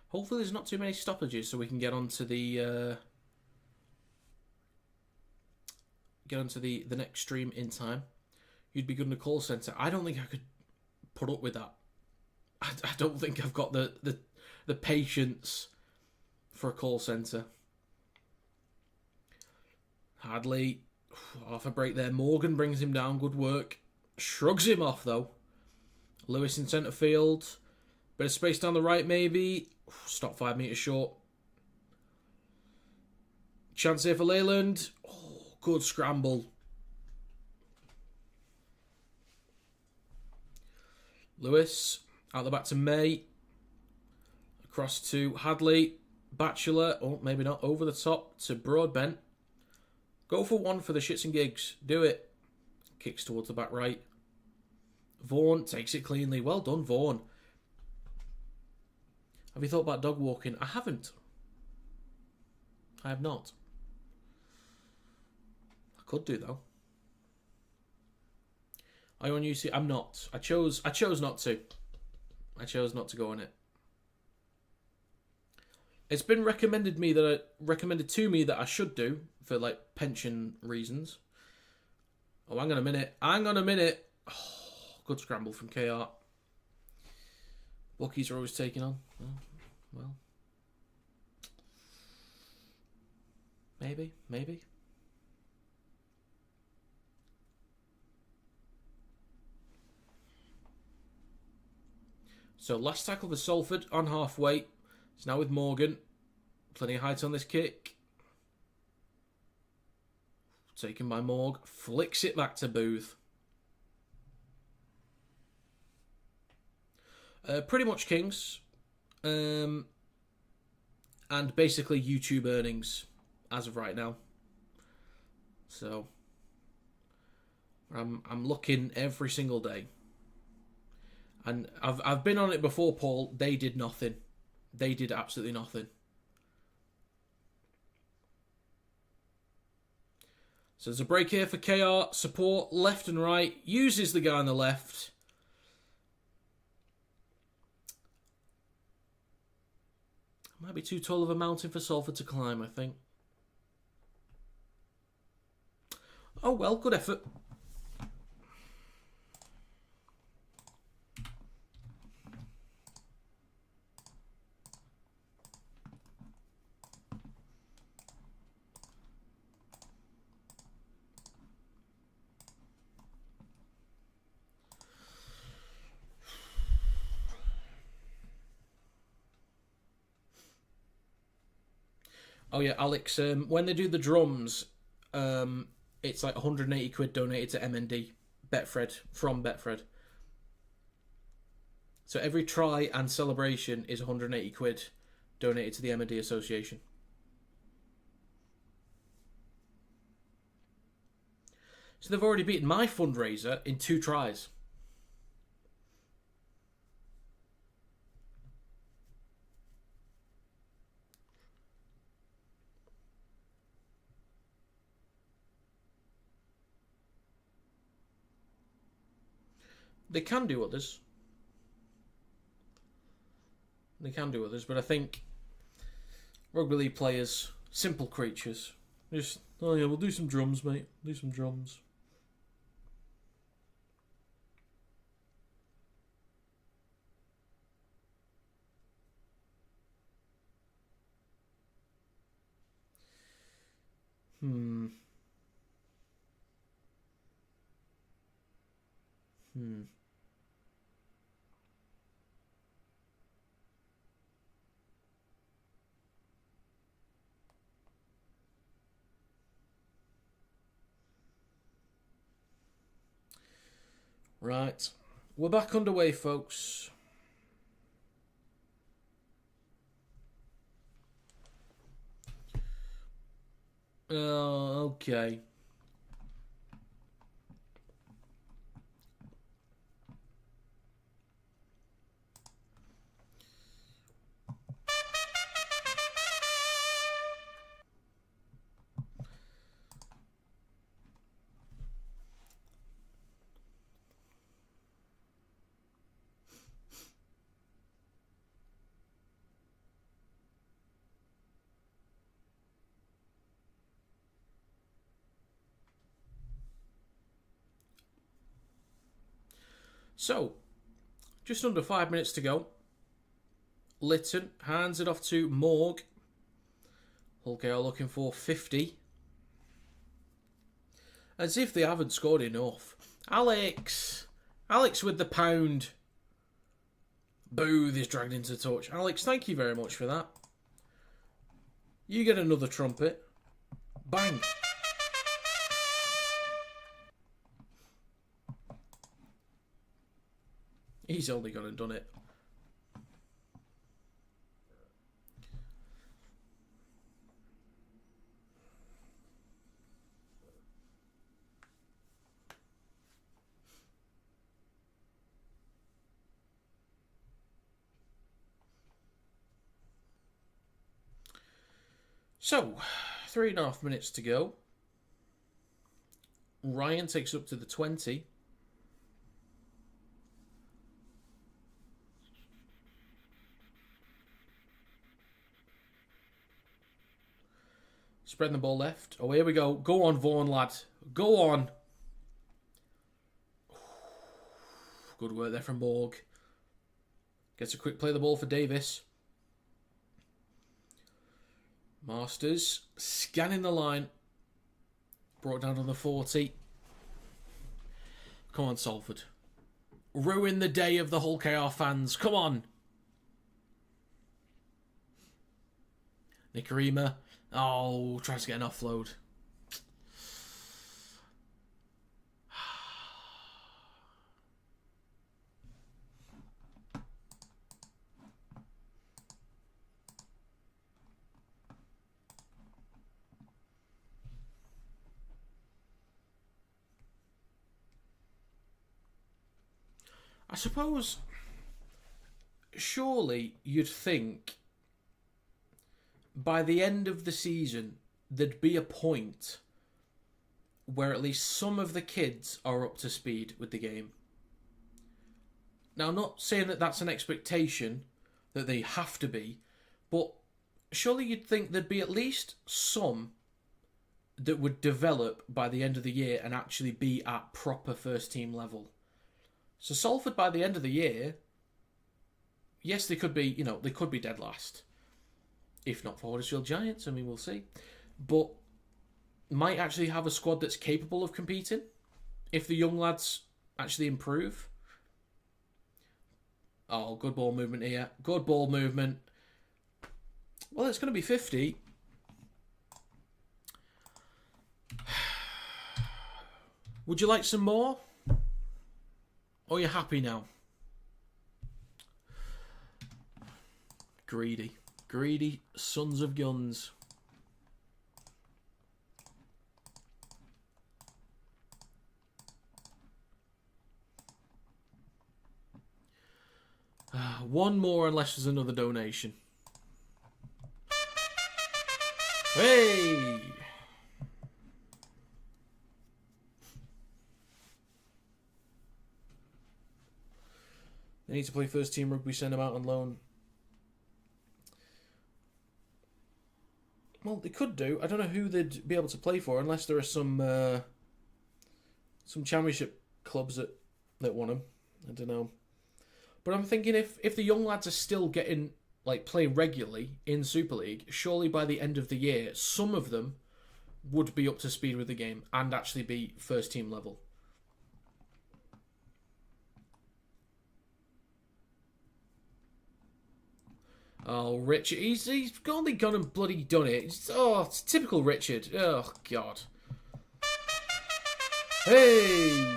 Hopefully there's not too many stoppages so we can get onto the next stream in time. You'd be good in a call centre. I don't think I could put up with that. I don't think I've got the patience for a call centre. Hadley, half a break there. Morgan brings him down. Good work. Shrugs him off though. Lewis in centre field. Bit of space down the right maybe. Stop 5 metres short. Chance here for Leyland. Oh, good scramble. Lewis. Out the back to May. Across to Hadley. Bachelor, oh, maybe not, over the top to Broadbent. Go for one for the shits and gigs. Do it. Kicks towards the back right. Vaughan takes it cleanly. Well done, Vaughan. Have you thought about dog walking? I haven't. I have not. I could do, though. Are you on UC? I'm not. I chose not to. I chose not to go on it. It's been recommended to me that I should do for like pension reasons. Oh, hang on a minute. Oh, good scramble from KR. Bookies are always taking on. Oh, well. Maybe. So last tackle for Salford on halfway. It's now with Morgan. Plenty of height on this kick. Taken by Morg. Flicks it back to Booth. Pretty much Kings. And basically YouTube earnings as of right now. So I'm looking every single day. And I've been on it before, Paul. They did nothing. They did absolutely nothing. So there's a break here for KR. Support left and right. Uses the guy on the left. Might be too tall of a mountain for Salford to climb, I think. Oh well, good effort. Oh yeah, Alex, when they do the drums, it's like 180 quid donated to MND, Betfred, from Betfred. So every try and celebration is 180 quid donated to the MND Association. So they've already beaten my fundraiser in 2 tries. They can do others. But I think Rugby League players, simple creatures, just, oh yeah, we'll do some drums, mate. Do some drums. Right. We're back underway, folks. Oh, okay. So, just under 5 minutes to go. Lytton hands it off to Morg. Hull KR looking for 50. As if they haven't scored enough. Alex with the pound. Booth is dragged into touch. Alex, thank you very much for that. You get another trumpet. Bang. He's only gone and done it. So, 3.5 minutes to go. Ryan takes up to the 20. Spreading the ball left. Oh, here we go. Go on, Vaughan, lad. Go on. Good work there from Morg. Gets a quick play of the ball for Davis. Masters scanning the line. Brought down on the 40. Come on, Salford. Ruin the day of the Hull KR fans. Come on. Nikarima. Oh, tries to get an offload. I suppose, surely you'd think by the end of the season there'd be a point where at least some of the kids are up to speed with the game. Now, I'm not saying that that's an expectation, that they have to be, but surely you'd think there'd be at least some that would develop by the end of the year and actually be at proper first team level. So Salford, by the end of the year, yes, they could be, they could be dead last. If not for Huddersfield Giants, I mean, we'll see. But might actually have a squad that's capable of competing if the young lads actually improve. Oh, good ball movement here. Good ball movement. Well, it's going to be 50. Would you like some more? Or are you happy now? Greedy. Greedy sons of guns. One more unless there's another donation. Hey! They need to play first team rugby, send them out on loan. Well, they could do. I don't know who they'd be able to play for unless there are some championship clubs that want them. I don't know. But I'm thinking if the young lads are still getting, playing regularly in Super League, surely by the end of the year, some of them would be up to speed with the game and actually be first team level. Oh, Richard. He's only gone and bloody done it. It's typical Richard. Oh, God. Hey!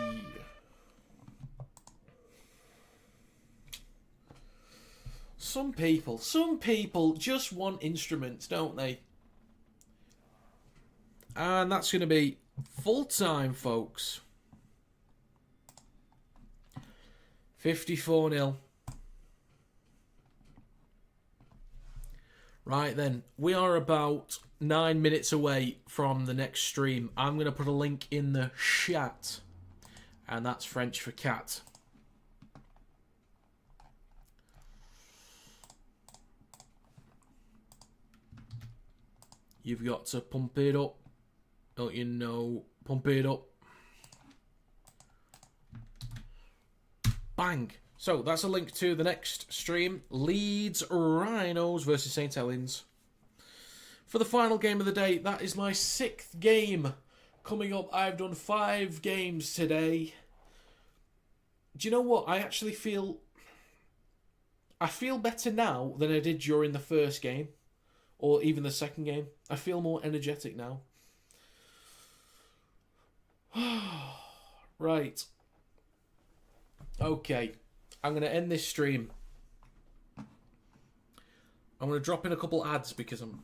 Some people just want instruments, don't they? And that's going to be full time, folks. 54-0. Right then, we are about 9 minutes away from the next stream. I'm going to put a link in the chat. And that's French for cat. You've got to pump it up. Don't you know? Pump it up. Bang. So, that's a link to the next stream. Leeds Rhinos versus St Helens. For the final game of the day, that is my 6th game coming up. I've done 5 games today. Do you know what? I actually feel better now than I did during the first game. Or even the second game. I feel more energetic now. Right. Okay. I'm going to end this stream. I'm going to drop in a couple ads because I'm...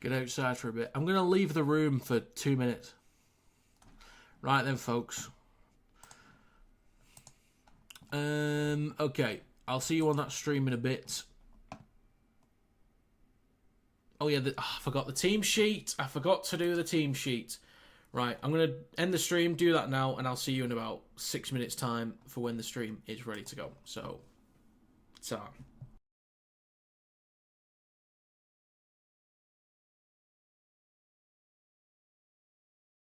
Get outside for a bit. I'm going to leave the room for 2 minutes. Right then, folks. Okay. I'll see you on that stream in a bit. Oh, yeah. I forgot the team sheet. I forgot to do the team sheet. Right. I'm going to end the stream, do that now, and I'll see you in about 6 minutes' time for when the stream is ready to go. So, ta.